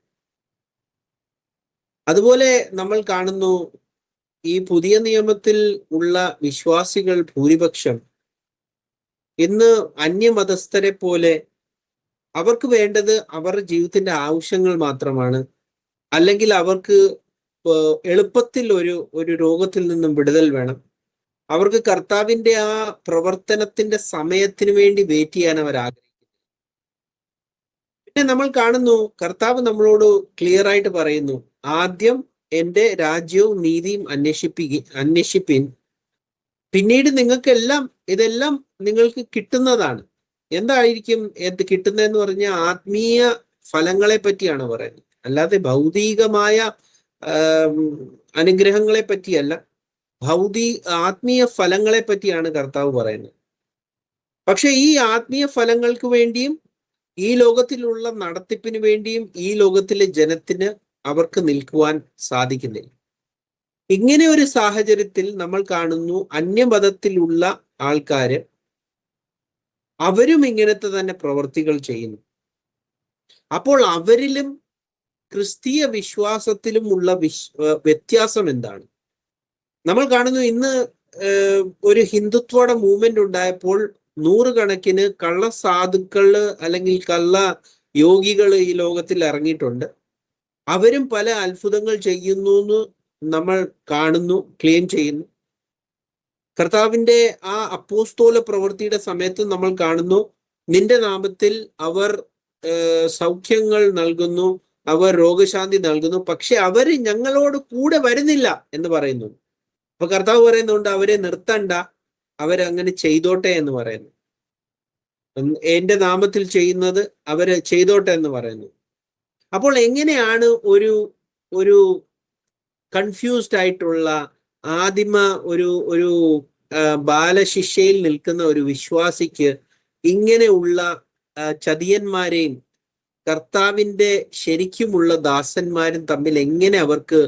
അതുപോലെ നമ്മൾ കാണുന്നു, ഈ പുതിയ നിയമത്തിൽ ഉള്ള വിശ്വാസികൾ ഭൂരിപക്ഷം ഇന്ന് അന്യമതസ്ഥരെ പോലെ അവർക്ക് വേണ്ടത് അവരുടെ ജീവിതത്തിന്റെ ആവശ്യങ്ങൾ മാത്രമാണ്. അല്ലെങ്കിൽ അവർക്ക് എളുപ്പത്തിൽ ഒരു രോഗത്തിൽ നിന്നും വിടുതൽ വേണം. അവർക്ക് കർത്താവിന്റെ ആ പ്രവർത്തനത്തിന്റെ സമയത്തിന് വേണ്ടി വെയിറ്റ് ചെയ്യാൻ അവർ ആഗ്രഹിക്കുന്നു. പിന്നെ നമ്മൾ കാണുന്നു, കർത്താവ് നമ്മളോട് ക്ലിയർ ആയിട്ട് പറയുന്നു, ആദ്യം എൻ്റെ രാജ്യവും നീതിയും അന്വേഷിപ്പിൻ, പിന്നീട് ഇതെല്ലാം നിങ്ങൾക്ക് കിട്ടുന്നതാണ്. എന്തായിരിക്കും കിട്ടുന്നതെന്ന് പറഞ്ഞാൽ ആത്മീയ ഫലങ്ങളെ പറ്റിയാണ് പറയുന്നത്, അല്ലാതെ ഭൗതികമായ അനുഗ്രഹങ്ങളെ പറ്റിയല്ല, ആത്മീയ ഫലങ്ങളെ പറ്റിയാണ് കർത്താവ് പറയുന്നത്. പക്ഷെ ഈ ആത്മീയ ഫലങ്ങൾക്ക് വേണ്ടിയും ഈ ലോകത്തിലുള്ള നടത്തിപ്പിന് വേണ്ടിയും ഈ ലോകത്തിലെ ജനത്തിന് അവർക്ക് നിൽക്കുവാൻ സാധിക്കുന്നില്ല. ഇങ്ങനെ ഒരു സാഹചര്യത്തിൽ നമ്മൾ കാണുന്നു, അന്യമതത്തിലുള്ള ആൾക്കാര് അവരും ഇങ്ങനത്തെ തന്നെ പ്രവൃത്തികൾ ചെയ്യുന്നു. അപ്പോൾ അവരിലും ക്രിസ്തീയ വിശ്വാസത്തിലുമുള്ള വ്യത്യാസം എന്താണ്? നമ്മൾ കാണുന്നു, ഇന്ന് ഒരു ഹിന്ദുത്വയുടെ മൂവ്മെന്റ് ഉണ്ടായപ്പോൾ നൂറുകണക്കിന് കള്ള സാധുക്കള് അല്ലെങ്കിൽ കള്ള യോഗികൾ ഈ ലോകത്തിൽ ഇറങ്ങിയിട്ടുണ്ട്. അവരും പല അത്ഭുതങ്ങൾ ചെയ്യുന്നു എന്ന് നമ്മൾ കാണുന്നു, ക്ലെയിം ചെയ്യുന്നു. കർത്താവിന്റെ ആ അപ്പോസ്തോല പ്രവൃത്തിയുടെ സമയത്ത് നമ്മൾ കാണുന്നു, നിന്റെ നാമത്തിൽ അവർ സൗഖ്യങ്ങൾ നൽകുന്നു, അവർ രോഗശാന്തി നൽകുന്നു, പക്ഷെ അവര് ഞങ്ങളോട് കൂടെ വരുന്നില്ല എന്ന് പറയുന്നു. അപ്പൊ കർത്താവ് പറയുന്നുണ്ട്, അവരെ നിർത്തണ്ട, അവരങ്ങനെ ചെയ്തോട്ടെ എന്ന് പറയുന്നു. എന്റെ നാമത്തിൽ ചെയ്യുന്നത് അവര് ചെയ്തോട്ടെ എന്ന് പറയുന്നു. അപ്പോൾ എങ്ങനെയാണ് ഒരു കൺഫ്യൂസ്ഡ് ആയിട്ടുള്ള ആദിമ ഒരു ബാലശിക്ഷയിൽ നിൽക്കുന്ന ഒരു വിശ്വാസിക്ക് ഇങ്ങനെയുള്ള ചതിയന്മാരെയും കർത്താവിന്റെ ശരിക്കുമുള്ള ദാസന്മാരും തമ്മിൽ എങ്ങനെ അവർക്ക്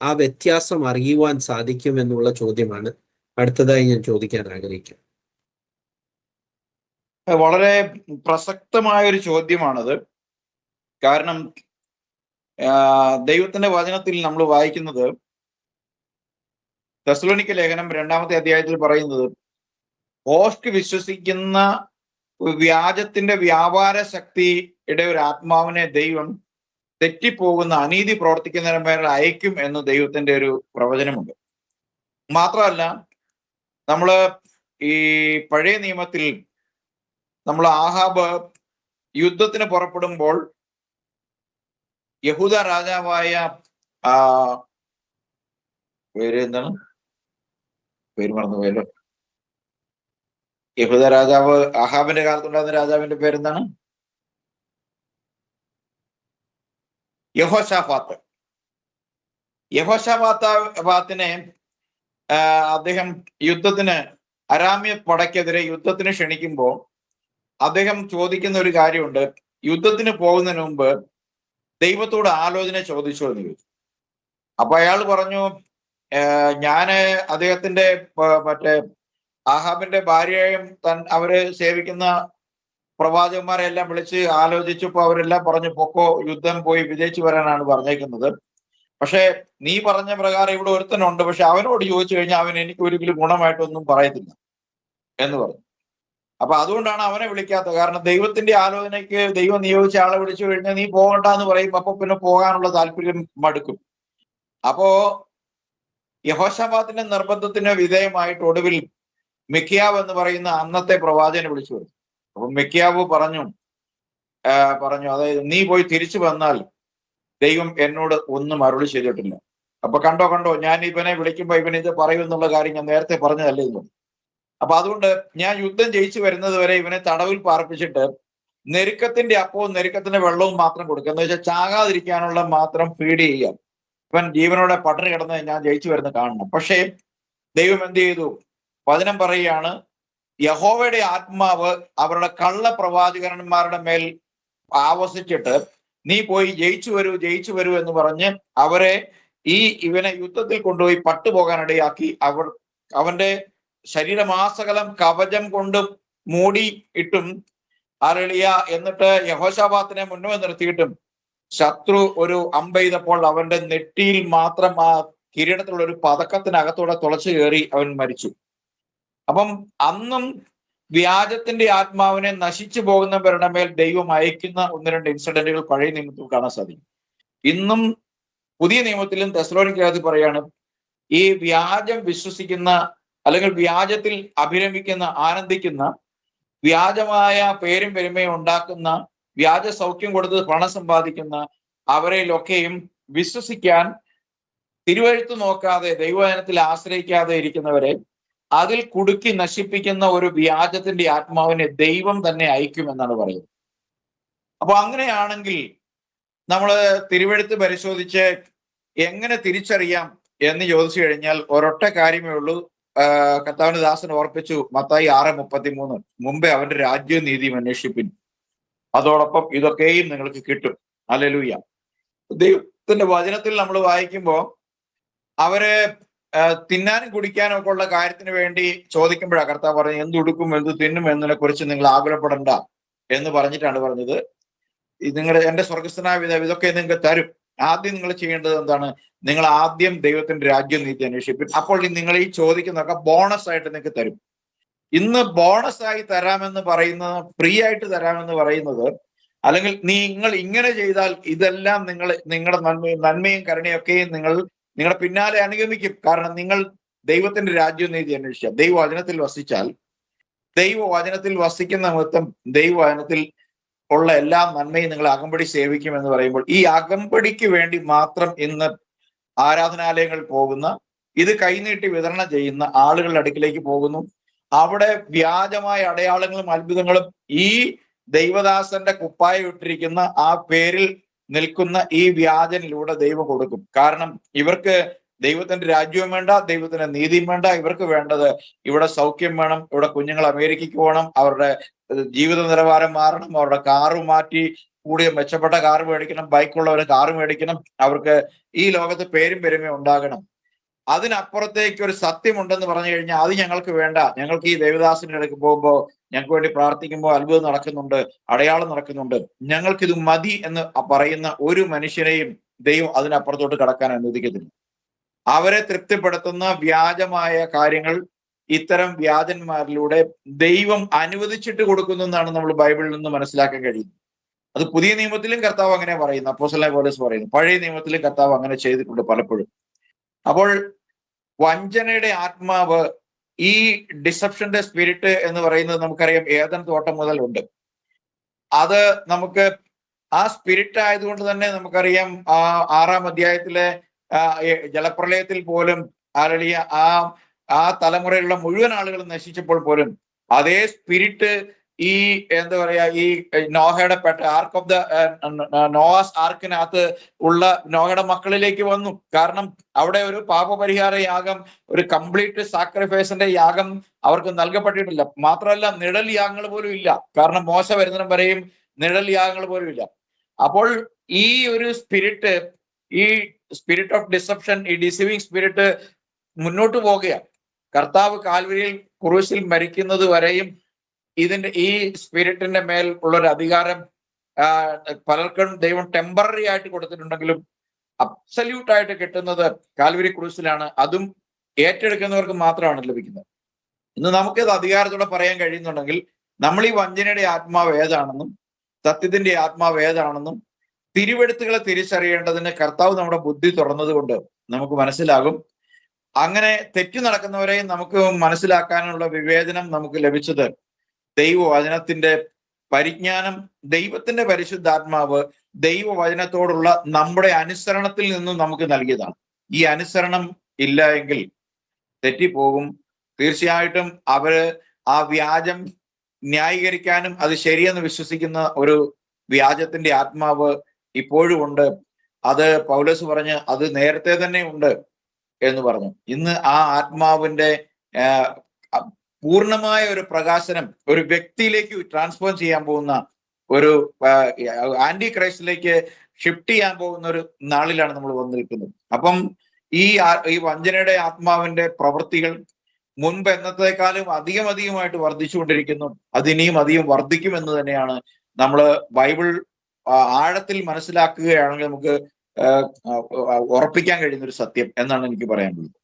ആ വ്യത്യാസം അറിയുവാൻ സാധിക്കും എന്നുള്ള ചോദ്യമാണ് അടുത്തതായി ഞാൻ ചോദിക്കാൻ ആഗ്രഹിക്കുന്നത്. വളരെ പ്രസക്തമായ ഒരു ചോദ്യമാണത്. കാരണം ദൈവത്തിന്റെ വചനത്തിൽ നമ്മൾ വായിക്കുന്നത്, തെസ്സലോനിക്ക ലേഖനം 2-ാമത്തെ അധ്യായത്തിൽ പറയുന്നത്, ഹോസ്റ്റ് വിശ്വസിക്കുന്ന വ്യാജത്തിന്റെ വ്യാപാര ശക്തിയുടെ ഒരു ആത്മാവിനെ ദൈവം തെറ്റിപ്പോകുന്ന അനീതി പ്രവർത്തിക്കുന്നതിന് മേൽ അയക്കും എന്ന് ദൈവത്തിന്റെ ഒരു പ്രവചനമുണ്ട്. മാത്രമല്ല, നമ്മള് ഈ പഴയ നിയമത്തിൽ നമ്മൾ ആഹാബ് യുദ്ധത്തിന് പുറപ്പെടുമ്പോൾ യഹൂദ രാജാവായ പേര് മറന്നുപോയല്ലോ, യഹൂദ രാജാവ് ആഹാബിന്റെ കാലത്തുണ്ടായിരുന്ന രാജാവിന്റെ പേരെന്താണ്? യഹോശാഫാത്തിനെ അദ്ദേഹം യുദ്ധത്തിന്, അരാമ്യ പടയ്ക്കെതിരെ യുദ്ധത്തിന് ക്ഷണിക്കുമ്പോൾ അദ്ദേഹം ചോദിക്കുന്ന ഒരു കാര്യമുണ്ട്, യുദ്ധത്തിന് പോകുന്നതിന് മുമ്പ് ദൈവത്തോട് ആലോചന ചോദിച്ചു എന്ന് ചോദിച്ചു. അപ്പൊ അയാൾ പറഞ്ഞു, ഞാന് അദ്ദേഹത്തിന്റെ മറ്റേ ആഹാബിന്റെ ഭാര്യയെയും അവര് സേവിക്കുന്ന പ്രവാചകന്മാരെ എല്ലാം വിളിച്ച് ആലോചിച്ചപ്പോ അവരെല്ലാം പറഞ്ഞു, പൊക്കോ, യുദ്ധം പോയി വിജയിച്ചു വരാനാണ് പറഞ്ഞേക്കുന്നത്. പക്ഷെ നീ പറഞ്ഞ പ്രകാരം ഇവിടെ ഒരുത്തനുണ്ട്, പക്ഷെ അവനോട് ചോദിച്ചു കഴിഞ്ഞാൽ അവൻ എനിക്ക് ഒരിക്കലും ഗുണമായിട്ടൊന്നും പറയത്തില്ല എന്ന് പറഞ്ഞു. അപ്പൊ അതുകൊണ്ടാണ് അവനെ വിളിക്കാത്തത്. കാരണം ദൈവത്തിന്റെ ആലോചനയ്ക്ക് ദൈവം നിയോഗിച്ച ആളെ വിളിച്ചു കഴിഞ്ഞാൽ നീ പോകണ്ട എന്ന് പറയും. അപ്പൊ പിന്നെ പോകാനുള്ള താല്പര്യം മടുക്കും. അപ്പോ യഹോശാഫാത്തിന്റെ നിർബന്ധത്തിന് വിധേയമായിട്ട് ഒടുവിൽ മിഖ്യാവ് എന്ന് പറയുന്ന അന്നത്തെ പ്രവാചകനെ വിളിച്ചു വരുന്നു. അപ്പൊ മിഖ്യാവ് പറഞ്ഞു, അതായത് നീ പോയി തിരിച്ചു വന്നാൽ ദൈവം എന്നോട് ഒന്നും അരുളി ചെയ്തിട്ടില്ല. അപ്പൊ കണ്ടോ ഞാൻ ഇവനെ വിളിക്കുമ്പോ ഇവൻ ഇത് പറയും എന്നുള്ള കാര്യം ഞാൻ നേരത്തെ പറഞ്ഞതല്ലേ എന്ന്. അപ്പൊ അതുകൊണ്ട് ഞാൻ യുദ്ധം ജയിച്ചു വരുന്നത് വരെ ഇവനെ തടവിൽ പാർപ്പിച്ചിട്ട് നെരുക്കത്തിന്റെ അപ്പവും നെരുക്കത്തിന്റെ വെള്ളവും മാത്രം കൊടുക്കുക, എന്ന് വെച്ചാൽ ചാകാതിരിക്കാനുള്ള മാത്രം ഫീഡ് ചെയ്യാം. ഇവൻ ജീവനോടെ പട്ടിണി കിടന്ന് ഞാൻ ജയിച്ചു വരുന്ന കാണണം. പക്ഷേ ദൈവം എന്ത് ചെയ്തു? വചനം പറയുകയാണ്, യഹോവയുടെ ആത്മാവ് അവരുടെ കള്ള പ്രവാചകന്മാരുടെ മേൽ ആവസിച്ചിട്ട് നീ പോയി ജയിച്ചു വരൂ എന്ന് പറഞ്ഞ് അവരെ ഇവനെ യുദ്ധത്തിൽ കൊണ്ടുപോയി പട്ടുപോകാനിടയാക്കി. അവന്റെ ശരീരമാസകലം കവചം കൊണ്ട് മൂടി ഇട്ടും അരളിയ, എന്നിട്ട് യഹോശാഫാത്തിനെ മുന്നേ നിർത്തിയിട്ടും ശത്രു ഒരു അമ്പെയ്തപ്പോൾ അവന്റെ നെറ്റിയിൽ മാത്രം ആ കിരീടത്തിലുള്ള ഒരു പതക്കത്തിനകത്തൂടെ തുളച്ചു കയറി അവൻ മരിച്ചു. അപ്പം അന്നും വ്യാജത്തിന്റെ ആത്മാവിനെ നശിച്ചു പോകുന്നവരുടെ മേൽ ദൈവം അയക്കുന്ന ഒന്ന് രണ്ട് ഇൻസിഡന്റുകൾ പഴയ നിയമത്തിൽ കാണാൻ സാധിക്കും. ഇന്നും പുതിയ നിയമത്തിലും തെസ്സലോനിക്കയിൽ പറയാണ്, ഈ വ്യാജം വിശ്വസിക്കുന്ന അല്ലെങ്കിൽ വ്യാജത്തിൽ അഭിരമിക്കുന്ന, ആനന്ദിക്കുന്ന, വ്യാജമായ പേരും പെരുമയും ഉണ്ടാക്കുന്ന, വ്യാജ സൗഖ്യം കൊടുത്ത് പണം സമ്പാദിക്കുന്ന അവരെയൊക്കെയും വിശ്വസിക്കാൻ തിരുവഴുത്ത് നോക്കാതെ ദൈവവചനത്തിൽ ആശ്രയിക്കാതെ ഇരിക്കുന്നവരെ അതിൽ കുടുക്കി നശിപ്പിക്കുന്ന ഒരു വ്യാജത്തിന്റെ ആത്മാവിനെ ദൈവം തന്നെ അയക്കുമെന്നാണ് പറയുന്നത്. അപ്പൊ അങ്ങനെയാണെങ്കിൽ നമ്മൾ തിരുവഴുത്ത് പരിശോധിച്ച് എങ്ങനെ തിരിച്ചറിയാം എന്ന് ചോദിച്ചു കഴിഞ്ഞാൽ ഒരൊറ്റ കാര്യമേ ഉള്ളൂ. കർത്താവിന്റെ ദാസൻ ഓർപ്പിച്ചു, മത്തായി 6:33, മുമ്പേ അവന്റെ രാജ്യവും നീതിയും അന്വേഷിപ്പിൻ, അതോടൊപ്പം ഇതൊക്കെയും നിങ്ങൾക്ക് കിട്ടും. ഹല്ലേലൂയ. ദൈവത്തിന്റെ വചനത്തിൽ നമ്മൾ വായിക്കുമ്പോൾ അവര് തിന്നാനും കുടിക്കാനും ഒക്കെ ഉള്ള കാര്യത്തിന് വേണ്ടി ചോദിക്കുമ്പോഴാണ് കർത്താവ് പറഞ്ഞത്, എന്തുടുക്കും എന്ത് തിന്നും എന്നതിനെ കുറിച്ച് നിങ്ങൾ ആകുലപ്പെടണ്ട എന്ന് പറഞ്ഞിട്ടാണ് പറഞ്ഞത്. നിങ്ങളുടെ എന്റെ സ്വർഗസ്ഥനായ പിതാവ് ഇതൊക്കെ നിങ്ങൾക്ക് തരും. ആദ്യം നിങ്ങൾ ചെയ്യേണ്ടത് എന്താണ്? നിങ്ങൾ ആദ്യം ദൈവത്തിന്റെ രാജ്യം നീതി അന്വേഷിപ്പിൻ, അപ്പോൾ നിങ്ങൾ ഈ ചോദിക്കുന്നതൊക്കെ ബോണസ് ആയിട്ട് നിങ്ങൾക്ക് തരും. ഇന്ന് ബോണസ് ആയി തരാമെന്ന് പറയുന്നത്, ഫ്രീ ആയിട്ട് തരാമെന്ന് പറയുന്നത്, അല്ലെങ്കിൽ നിങ്ങൾ ഇങ്ങനെ ചെയ്താൽ ഇതെല്ലാം നിങ്ങളുടെ നന്മയും കരുണയൊക്കെയും നിങ്ങളുടെ പിന്നാലെ അനുഗമിക്കും. കാരണം നിങ്ങൾ ദൈവത്തിന്റെ രാജ്യവും നീതി അന്വേഷിച്ചാൽ, ദൈവവചനത്തിൽ വസിച്ചാൽ, ദൈവവചനത്തിൽ വസിക്കുന്ന നിമിത്തം ദൈവവചനത്തിൽ ഉള്ള എല്ലാ നന്മയും നിങ്ങൾ അകമ്പടി സേവിക്കും എന്ന് പറയുമ്പോൾ, ഈ അകമ്പടിക്ക് വേണ്ടി മാത്രം ഇന്ന് ആരാധനാലയങ്ങളിൽ പോകുന്ന, ഇത് കൈനീട്ടി വിതരണം ചെയ്യുന്ന ആളുകളുടെ അടുക്കിലേക്ക് പോകുന്നു. അവിടെ വ്യാജമായ അടയാളങ്ങളും അത്ഭുതങ്ങളും ഈ ദൈവദാസന്റെ കുപ്പായം ഇട്ടിരിക്കുന്ന ആ പേരിൽ നിൽക്കുന്ന ഈ വ്യാജനിലൂടെ ദൈവം കൊടുക്കും. കാരണം ഇവർക്ക് ദൈവത്തിന്റെ രാജ്യവും വേണ്ട, ദൈവത്തിന്റെ നീതിയും വേണ്ട. ഇവർക്ക് വേണ്ടത് ഇവിടെ സൗഖ്യം വേണം, ഇവിടെ കുഞ്ഞുങ്ങൾ അമേരിക്കയ്ക്ക് പോകണം, അവരുടെ ജീവിത നിലവാരം മാറണം, അവരുടെ കാറ് മാറ്റി കൂടിയ മെച്ചപ്പെട്ട കാറ് മേടിക്കണം, ബൈക്കുള്ളവർ കാറ് മേടിക്കണം, അവർക്ക് ഈ ലോകത്ത് പേരും പെരുമയും ഉണ്ടാകണം. അതിനപ്പുറത്തേക്ക് ഒരു സത്യമുണ്ടെന്ന് പറഞ്ഞു കഴിഞ്ഞാൽ അത് ഞങ്ങൾക്ക് വേണ്ട. ഞങ്ങൾക്ക് ഈ ദേവദാസിന്റെ ഇടയ്ക്ക് പോകുമ്പോൾ, ഞങ്ങൾക്ക് വേണ്ടി പ്രാർത്ഥിക്കുമ്പോൾ അത്ഭുതം നടക്കുന്നുണ്ട്, അടയാളം നടക്കുന്നുണ്ട്, ഞങ്ങൾക്കിത് മതി എന്ന് പറയുന്ന ഒരു മനുഷ്യനെയും ദൈവം അതിനപ്പുറത്തോട്ട് കടക്കാൻ അനുവദിക്കത്തില്ല. അവരെ തൃപ്തിപ്പെടുത്തുന്ന വ്യാജമായ കാര്യങ്ങൾ ഇത്തരം വ്യാജന്മാരിലൂടെ ദൈവം അനുവദിച്ചിട്ട് കൊടുക്കുന്നു എന്നാണ് നമ്മൾ ബൈബിളിൽ നിന്ന് മനസ്സിലാക്കാൻ കഴിയുന്നത്. അത് പുതിയ നിയമത്തിലും കർത്താവ് അങ്ങനെ പറയുന്നു, അപ്പോസ്തലനായ പൗലോസ് പറയുന്നു, പഴയ നിയമത്തിലും കർത്താവ് അങ്ങനെ ചെയ്തിട്ടുണ്ട് പലപ്പോഴും. അപ്പോൾ വഞ്ചനയുടെ ആത്മാവ്, ഈ ഡിസെപ്ഷന്റെ സ്പിരിറ്റ് എന്ന് പറയുന്നത് നമുക്കറിയാം ഏദൻ തോട്ടം മുതൽ ഉണ്ട്. അത് നമുക്ക് ആ സ്പിരിറ്റ് ആയതുകൊണ്ട് തന്നെ നമുക്കറിയാം 6-ാം അധ്യായത്തിലെ ജലപ്രളയത്തിൽ പോലും ആ തലമുറയിലുള്ള മുഴുവൻ ആളുകളും നശിച്ചപ്പോൾ പോലും അതേ സ്പിരിറ്റ് ഈ എന്താ പറയാ, ഈ നോഹയുടെ ആർക്ക് ഓഫ് നോവാസ് ആർക്കിനകത്ത് ഉള്ള നോഹയുടെ മക്കളിലേക്ക് വന്നു. കാരണം അവിടെ ഒരു പാപപരിഹാര യാഗം, ഒരു കംപ്ലീറ്റ് സാക്രിഫൈസിന്റെ യാഗം അവർക്ക് നൽകപ്പെട്ടിട്ടില്ല. മാത്രമല്ല നിഴൽ യാഗങ്ങൾ പോലും ഇല്ല. കാരണം മോശ വരുന്നതിനും വരെയും നിഴൽ യാഗങ്ങൾ പോലും ഇല്ല. അപ്പോൾ ഈ ഒരു സ്പിരിറ്റ്, ഈ സ്പിരിറ്റ് ഓഫ് ഡിസെപ്ഷൻ, ഈ ഡിസീവിങ് സ്പിരിറ്റ് മുന്നോട്ട് പോകുകയാണ്. കർത്താവ് കാൽവരിയിൽ ക്രൂശിൽ മരിക്കുന്നത് വരെയും ഈ സ്പിരിറ്റിന്റെ മേൽ ഉള്ളൊരു അധികാരം പലർക്കും ദൈവം ടെമ്പററി ആയിട്ട് കൊടുത്തിട്ടുണ്ടെങ്കിലും അബ്സല്യൂട്ട് ആയിട്ട് കിട്ടുന്നത് കാൽവരി ക്രൂശിലാണ്. അതും ഏറ്റെടുക്കുന്നവർക്ക് മാത്രമാണ് ലഭിക്കുന്നത്. ഇന്ന് നമുക്കിത് അധികാരത്തോടെ പറയാൻ കഴിയുന്നുണ്ടെങ്കിൽ നമ്മൾ ഈ വഞ്ചനയുടെ ആത്മാവ് ഏതാണെന്നും സത്യത്തിന്റെ ആത്മാവ് ഏതാണെന്നും തിരുവെഴുത്തുകളെ തിരിച്ചറിയേണ്ടതിന് കർത്താവ് നമ്മുടെ ബുദ്ധി തുറന്നത് കൊണ്ട് നമുക്ക് മനസ്സിലാകും. അങ്ങനെ തെറ്റു നടക്കുന്നവരെയും നമുക്ക് മനസ്സിലാക്കാനുള്ള വിവേചനം നമുക്ക് ലഭിച്ചത് ദൈവവചനത്തിന്റെ പരിജ്ഞാനം, ദൈവത്തിന്റെ പരിശുദ്ധാത്മാവ് ദൈവവചനത്തോടുള്ള നമ്മുടെ അനുസരണത്തിൽ നിന്നും നമുക്ക് നൽകിയതാണ്. ഈ അനുസരണം ഇല്ല എങ്കിൽ തെറ്റിപ്പോകും. തീർച്ചയായിട്ടും ആ വ്യാജം ന്യായീകരിക്കാനും അത് ശരിയെന്ന് വിശ്വസിക്കുന്ന ഒരു വ്യാജത്തിന്റെ ആത്മാവ് ഇപ്പോഴും ഉണ്ട്. അത് പൗലോസ് പറഞ്ഞ് അത് നേരത്തെ തന്നെ ഉണ്ട് എന്ന് പറഞ്ഞു. ഇന്ന് ആ ആത്മാവിന്റെ പൂർണ്ണമായ ഒരു പ്രകാശനം ഒരു വ്യക്തിയിലേക്ക് ട്രാൻസ്ഫോം ചെയ്യാൻ പോകുന്ന ഒരു ആന്റി ക്രൈസ്റ്റിലേക്ക് ഷിഫ്റ്റ് ചെയ്യാൻ പോകുന്ന ഒരു നാളിലാണ് നമ്മൾ വന്നു നിൽക്കുന്നത്. അപ്പം ഈ വഞ്ചനയുടെ ആത്മാവിന്റെ പ്രവൃത്തികൾ മുൻപ് എന്നത്തേക്കാളും അധികമായിട്ട് വർദ്ധിച്ചുകൊണ്ടിരിക്കുന്നു. അതിനിയും അധികം വർദ്ധിക്കുമെന്ന് തന്നെയാണ് നമ്മൾ ബൈബിൾ ആഴത്തിൽ മനസ്സിലാക്കുകയാണെങ്കിൽ നമുക്ക് ഉറപ്പിക്കാൻ കഴിയുന്ന ഒരു സത്യം എന്നാണ് എനിക്ക് പറയാനുള്ളത്.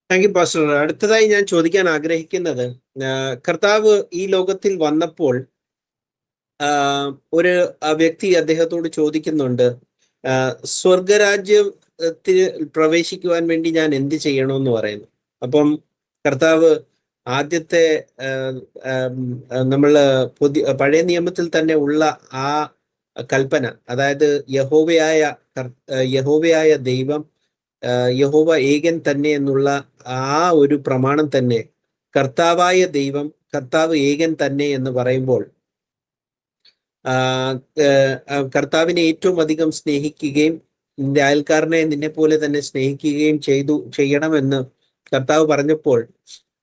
Thank you pastor. അടുത്തതായി ഞാൻ ചോദിക്കാൻ ആഗ്രഹിക്കുന്നത്, കർത്താവ് ഈ ലോകത്തിൽ വന്നപ്പോൾ ഒരു വ്യക്തി അദ്ദേഹത്തോട് ചോദിക്കുന്നുണ്ട്, സ്വർഗരാജ്യത്തിൽ പ്രവേശിക്കുവാൻ വേണ്ടി ഞാൻ എന്ത് ചെയ്യണമെന്ന് പറയുന്നു. അപ്പം കർത്താവ് ആദ്യത്തെ നമ്മൾ പഴയ നിയമത്തിൽ തന്നെ ഉള്ള ആ കൽപ്പന, അതായത് യഹോവയായ ദൈവം, യഹോവ ഏകൻ തന്നെ എന്നുള്ള ആ ഒരു പ്രമാണം തന്നെ, കർത്താവായ ദൈവം, കർത്താവ് ഏകൻ തന്നെ എന്ന് പറയുമ്പോൾ കർത്താവിനെ ഏറ്റവും അധികം സ്നേഹിക്കുകയും നിന്റെ അയൽക്കാരനെ നിന്നെ പോലെ തന്നെ സ്നേഹിക്കുകയും ചെയ്യണമെന്ന് കർത്താവ് പറഞ്ഞപ്പോൾ,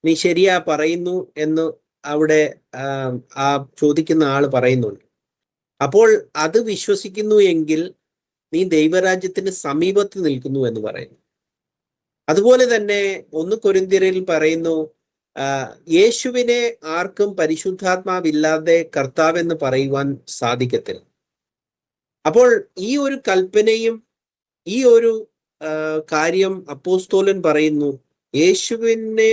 നീ ശരിയാ പറയുന്നു എന്ന് അവിടെ ആ ചോദിക്കുന്ന ആള് പറയുന്നുണ്ട്. അപ്പോൾ അത് വിശ്വസിക്കുന്നു എങ്കിൽ നീ ദൈവരാജ്യത്തിന് സമീപത്ത് നിൽക്കുന്നു എന്ന് പറയുന്നു. അതുപോലെ തന്നെ 1 കൊരിന്ത്യരിൽ പറയുന്നു, യേശുവിനെ ആർക്കും പരിശുദ്ധാത്മാവില്ലാതെ കർത്താവെന്ന് പറയുവാൻ സാധിക്കത്തില്ല. അപ്പോൾ ഈ ഒരു കൽപ്പനയും ഈ ഒരു കാര്യം അപ്പോസ്തോലൻ പറയുന്നു, യേശുവിനെ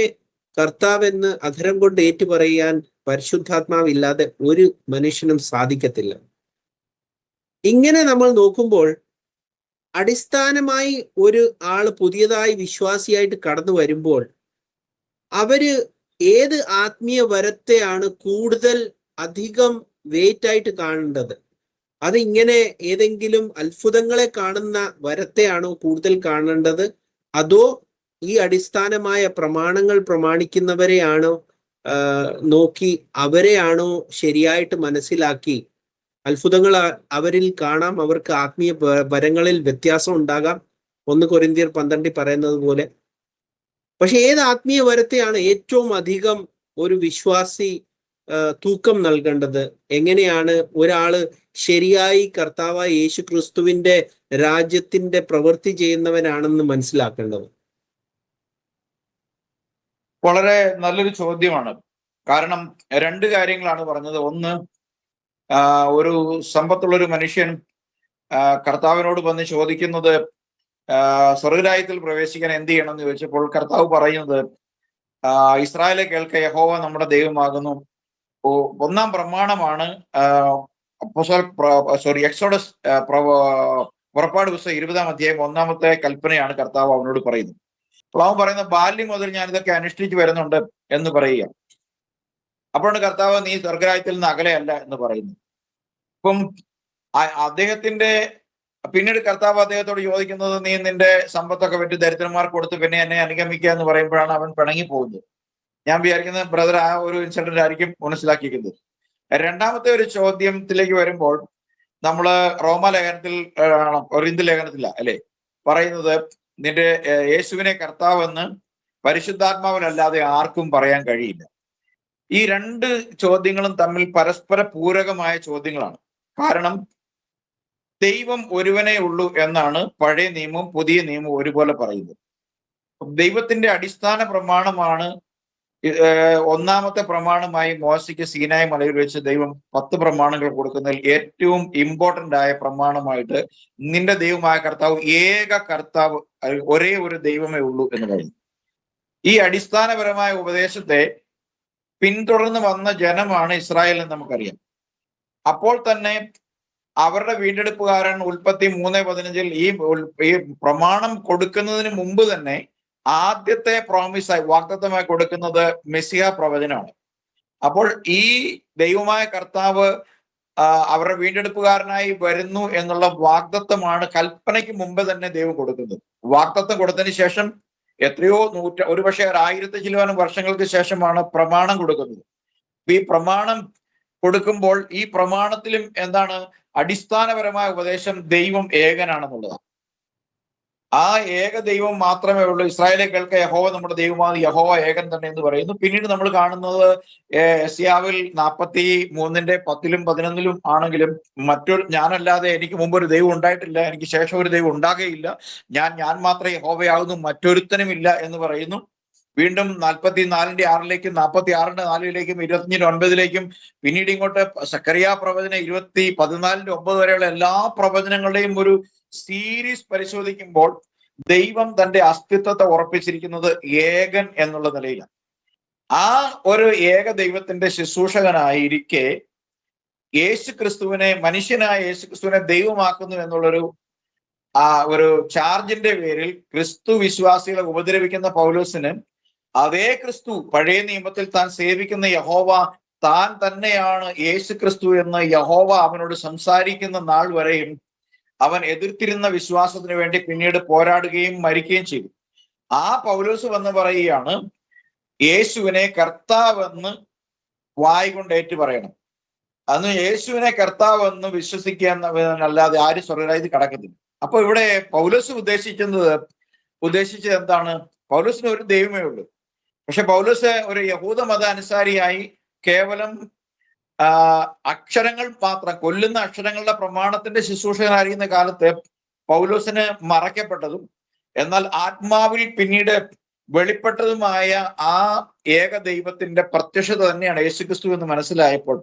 കർത്താവെന്ന് അധരം കൊണ്ട് ഏറ്റുപറയാൻ പരിശുദ്ധാത്മാവില്ലാതെ ഒരു മനുഷ്യനും സാധിക്കത്തില്ല. ഇങ്ങനെ നമ്മൾ നോക്കുമ്പോൾ അടിസ്ഥാനമായി ഒരു ആള് പുതിയതായി വിശ്വാസിയായിട്ട് കടന്നു വരുമ്പോൾ അവര് ഏത് ആത്മീയ വരത്തെയാണ് കൂടുതൽ അധികം വെയിറ്റ് ആയിട്ട് കാണേണ്ടത്? അത് ഇങ്ങനെ ഏതെങ്കിലും അത്ഭുതങ്ങളെ കാണുന്ന വരത്തെയാണോ കൂടുതൽ കാണേണ്ടത്, അതോ ഈ അടിസ്ഥാനമായ പ്രമാണങ്ങൾ പ്രമാണിക്കുന്നവരെയാണോ നോക്കി അവരെയാണോ ശരിയായിട്ട് മനസ്സിലാക്കി? അത്ഭുതങ്ങൾ അവരിൽ കാണാം, അവർക്ക് ആത്മീയ വരങ്ങളിൽ വ്യത്യാസം ഉണ്ടാകാം, 1 കൊരിന്ത്യർ 12 പറയുന്നത് പോലെ. പക്ഷെ ഏത് ആത്മീയ വരത്തെയാണ് ഏറ്റവും അധികം ഒരു വിശ്വാസി തൂക്കം നൽകേണ്ടത്? എങ്ങനെയാണ് ഒരാള് ശരിയായി കർത്താവായ യേശു ക്രിസ്തുവിന്റെ രാജ്യത്തിന്റെ പ്രവൃത്തി ചെയ്യുന്നവനാണെന്ന് മനസ്സിലാക്കേണ്ടത്? വളരെ നല്ലൊരു ചോദ്യമാണ്. കാരണം 2 കാര്യങ്ങളാണ് പറഞ്ഞത്. ഒന്ന്, ഒരു സമ്പത്തുള്ളൊരു മനുഷ്യൻ കർത്താവിനോട് വന്ന് ചോദിക്കുന്നത് സ്വർഗരാജ്യത്തിൽ പ്രവേശിക്കാൻ എന്ത് ചെയ്യണം എന്ന് ചോദിച്ചപ്പോൾ കർത്താവ് പറയുന്നത്, ഇസ്രായേലെ കേൾക്ക, യഹോവ നമ്മുടെ ദൈവമാകുന്നു. ഒന്നാം പ്രമാണമാണ് എക്സോഡസ് പുറപ്പാട് പുസ്തകം 20-ാം അധ്യായം 1-ാമത്തെ കൽപ്പനയാണ് കർത്താവ് അവനോട് പറയുന്നത്. അപ്പോൾ അവൻ പറയുന്നത്, ബാല്യം മുതൽ ഞാൻ ഇതൊക്കെ അനുഷ്ഠിച്ചു വരുന്നുണ്ട് എന്ന് പറയുക. അപ്പോഴാണ് കർത്താവ്, നീ സ്വർഗരാജ്യത്തിൽ നിന്ന് അകലെയല്ല എന്ന് പറയുന്നു. ഇപ്പം അദ്ദേഹത്തിന്റെ പിന്നീട് കർത്താവ് അദ്ദേഹത്തോട് ചോദിക്കുന്നത്, നീ നിന്റെ സമ്പത്തൊക്കെ വിറ്റ് ദരിദ്രന്മാർക്ക് കൊടുത്ത് പിന്നെ എന്നെ അനുഗമിക്കുക എന്ന് പറയുമ്പോഴാണ് അവൻ പിണങ്ങി പോകുന്നത്. ഞാൻ വിചാരിക്കുന്നത് ബ്രദർ ആ ഒരു ഇൻസിഡന്റ് ആയിരിക്കും മനസ്സിലാക്കിയിരിക്കുന്നത്. രണ്ടാമത്തെ ഒരു ചോദ്യത്തിലേക്ക് വരുമ്പോൾ, നമ്മള് റോമാലേഖനത്തിൽ, കൊരിന്ത്യർ ലേഖനത്തില അല്ലെ പറയുന്നത്, നിന്റെ യേശുവിനെ കർത്താവെന്ന് പരിശുദ്ധാത്മാവിനല്ലാതെ ആർക്കും പറയാൻ കഴിയില്ല. ഈ 2 ചോദ്യങ്ങളും തമ്മിൽ പരസ്പര പൂരകമായ ചോദ്യങ്ങളാണ്. കാരണം ദൈവം ഒരുവനേ ഉള്ളൂ എന്നാണ് പഴയ നിയമവും പുതിയ നിയമവും ഒരുപോലെ പറയുന്നത്. ദൈവത്തിന്റെ അടിസ്ഥാന പ്രമാണമാണ് 1-ാമത്തെ പ്രമാണമായി മോശയ്ക്ക് സീനായി മലയിൽ വെച്ച് ദൈവം 10 പ്രമാണങ്ങൾ കൊടുക്കുന്നതിൽ ഏറ്റവും ഇമ്പോർട്ടന്റ് ആയ പ്രമാണമായിട്ട് നിന്റെ ദൈവമായ കർത്താവ് ഏക കർത്താവ്, ഒരേ ഒരു ദൈവമേ ഉള്ളൂ എന്ന് പറയുന്നു. ഈ അടിസ്ഥാനപരമായ ഉപദേശത്തെ പിന്തുടർന്ന് വന്ന ജനമാണ് ഇസ്രായേൽ എന്ന് നമുക്കറിയാം. അപ്പോൾ തന്നെ അവരുടെ വീണ്ടെടുപ്പുകാരൻ ഉൽപ്പത്തി 3:15 ഈ പ്രമാണം കൊടുക്കുന്നതിന് മുമ്പ് തന്നെ ആദ്യത്തെ പ്രോമിസായി വാഗ്ദത്തമായി കൊടുക്കുന്നത് മെസ്സിഹ പ്രവചനമാണ്. അപ്പോൾ ഈ ദൈവമായ കർത്താവ് അവരുടെ വീണ്ടെടുപ്പുകാരനായി വരുന്നു എന്നുള്ള വാഗ്ദത്തമാണ് കൽപ്പനയ്ക്ക് മുമ്പ് തന്നെ ദൈവം കൊടുക്കുന്നത്. വാഗ്ദത്തം കൊടുത്തതിന് ശേഷം എത്രയോ ഒരുപക്ഷെ 1000 ചിലവാനും വർഷങ്ങൾക്ക് ശേഷമാണ് പ്രമാണം കൊടുക്കുന്നത്. ഈ പ്രമാണം കൊടുക്കുമ്പോൾ ഈ പ്രമാണത്തിലും എന്താണ് അടിസ്ഥാനപരമായ ഉപദേശം? ദൈവം ഏകനാണെന്നുള്ളതാണ്. ആ ഏക ദൈവം മാത്രമേ ഉള്ളൂ. ഇസ്രായേലെ കേൾക്ക, യഹോവ നമ്മുടെ ദൈവമാണ്, യഹോവ ഏകൻ തന്നെ എന്ന് പറയുന്നു. പിന്നീട് നമ്മൾ കാണുന്നത് യെശയ്യാവിൽ 43:10-11 ആണെങ്കിലും, ഞാനല്ലാതെ എനിക്ക് മുമ്പ് ഒരു ദൈവം ഉണ്ടായിട്ടില്ല, എനിക്ക് ശേഷം ഒരു ദൈവം ഉണ്ടാകുകയില്ല, ഞാൻ മാത്രമേ യഹോവയാകുന്നു, മറ്റൊരുത്തനുമില്ല എന്ന് പറയുന്നു. വീണ്ടും 44:6 46:4 25:9 പിന്നീട് ഇങ്ങോട്ട് സക്കറിയ പ്രവചനം 14:9 വരെയുള്ള എല്ലാ പ്രവചനങ്ങളുടെയും ഒരു സീരീസ് പരിശോധിക്കുമ്പോൾ ദൈവം തന്റെ അസ്തിത്വത്തെ ഉറപ്പിച്ചിരിക്കുന്നത് ഏകൻ എന്നുള്ള നിലയിലാണ്. ആ ഒരു ഏക ദൈവത്തിന്റെ ശുശ്രൂഷകനായിരിക്കെ മനുഷ്യനായ യേശു ക്രിസ്തുവിനെ ദൈവമാക്കുന്നു എന്നുള്ളൊരു ഒരു ചാർജിന്റെ പേരിൽ ക്രിസ്തു വിശ്വാസികളെ ഉപദ്രവിക്കുന്ന പൗലോസിന് അതേ ക്രിസ്തു പഴയ നിയമത്തിൽ താൻ സേവിക്കുന്ന യഹോവ താൻ തന്നെയാണ് യേശു ക്രിസ്തു എന്ന് യഹോവ അവനോട് സംസാരിക്കുന്ന നാൾ വരെയും അവൻ എതിർത്തിരുന്ന വിശ്വാസത്തിന് വേണ്ടി പിന്നീട് പോരാടുകയും മരിക്കുകയും ചെയ്തു. ആ പൗലോസ് വന്ന് പറയുകയാണ്, യേശുവിനെ കർത്താവെന്ന് വായ് കൊണ്ട് ഏറ്റു പറയണം. അന്ന് യേശുവിനെ കർത്താവെന്ന് വിശ്വസിക്കുക എന്നല്ലാതെ ആരും സ്വർഗ്ഗരാജ്യത്തിൽ കടക്കത്തില്ല. അപ്പൊ ഇവിടെ പൗലോസ് ഉദ്ദേശിച്ചത് എന്താണ്? പൗലോസിന് ഒരു ദൈവമേ ഉള്ളൂ. പക്ഷെ പൗലോസ് ഒരു യഹൂദ മത അനുസാരിയായി കേവലം അക്ഷരങ്ങൾ മാത്രം, കൊല്ലുന്ന അക്ഷരങ്ങളുടെ പ്രമാണത്തിന്റെ ശുശ്രൂഷകനായിരിക്കുന്ന കാലത്ത് പൗലോസിന് മറയ്ക്കപ്പെട്ടതും എന്നാൽ ആത്മാവിൽ പിന്നീട് വെളിപ്പെട്ടതുമായ ആ ഏക ദൈവത്തിന്റെ പ്രത്യക്ഷത തന്നെയാണ് യേശുക്രിസ്തു എന്ന് മനസ്സിലായപ്പോൾ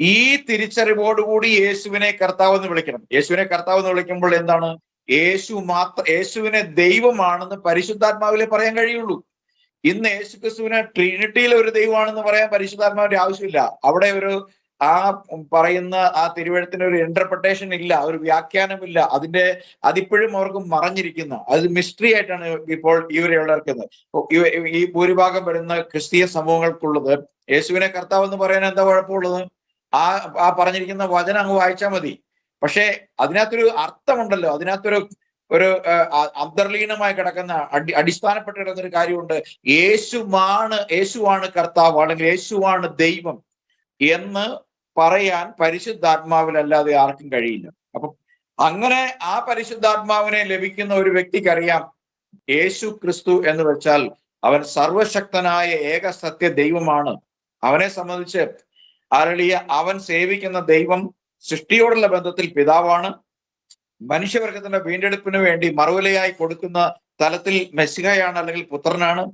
ഈ തിരിച്ചറിവോടുകൂടി യേശുവിനെ കർത്താവ് എന്ന് വിളിക്കണം. യേശുവിനെ കർത്താവ് എന്ന് വിളിക്കുമ്പോൾ എന്താണ്? യേശുവിനെ ദൈവമാണെന്ന് പരിശുദ്ധാത്മാവിലെ പറയാൻ കഴിയുള്ളൂ. ഇന്ന് യേശുക്രിസ്തുവിനെ ട്രിനിറ്റിയിൽ ഒരു ദൈവമാണെന്ന് പറയാൻ പരിശുദ്ധാത്മാവിന്റെ ആവശ്യമില്ല. അവിടെ പറയുന്ന ആ തിരുവഴുത്തിന് ഒരു ഇന്റർപ്രിട്ടേഷൻ ഇല്ല, ഒരു വ്യാഖ്യാനമില്ല. അതിപ്പോഴും അവർക്ക് മറഞ്ഞിരിക്കുന്ന അത് മിസ്റ്ററി ആയിട്ടാണ് ഇപ്പോൾ ഇവരെ ഉള്ളർക്കുന്നത്. ഈ ഭൂരിഭാഗം വരുന്ന ക്രിസ്തീയ സമൂഹങ്ങൾക്കുള്ളത് യേശുവിനെ കർത്താവ് എന്ന് പറയാൻ എന്താ കുഴപ്പമുള്ളത്? ആ പറഞ്ഞിരിക്കുന്ന വചനം അങ്ങ് വായിച്ചാൽ മതി. പക്ഷെ അതിനകത്തൊരു അർത്ഥമുണ്ടല്ലോ, അതിനകത്തൊരു അന്തർലീനമായി കിടക്കുന്ന അടിസ്ഥാനപ്പെട്ട് കിടക്കുന്ന ഒരു കാര്യമുണ്ട്. യേശുവാണ് കർത്താവ്, അല്ലെങ്കിൽ യേശുവാണ് ദൈവം എന്ന് പറയാൻ പരിശുദ്ധാത്മാവിലല്ലാതെ ആർക്കും കഴിയില്ല. അപ്പൊ അങ്ങനെ ആ പരിശുദ്ധാത്മാവിനെ ലഭിക്കുന്ന ഒരു വ്യക്തിക്കറിയാം, യേശു ക്രിസ്തു എന്ന് വെച്ചാൽ അവൻ സർവശക്തനായ ഏക സത്യ ദൈവമാണ്. അവനെ സംബന്ധിച്ച് അവൻ സേവിക്കുന്ന ദൈവം സൃഷ്ടിയോടുള്ള ബന്ധത്തിൽ പിതാവാണ്. മനുഷ്യവർഗത്തിന്റെ വീണ്ടെടുപ്പിന് വേണ്ടി മറുവിലയായി കൊടുക്കുന്ന തലത്തിൽ മെസ്സിഹയാണ്, അല്ലെങ്കിൽ പുത്രനാണ്.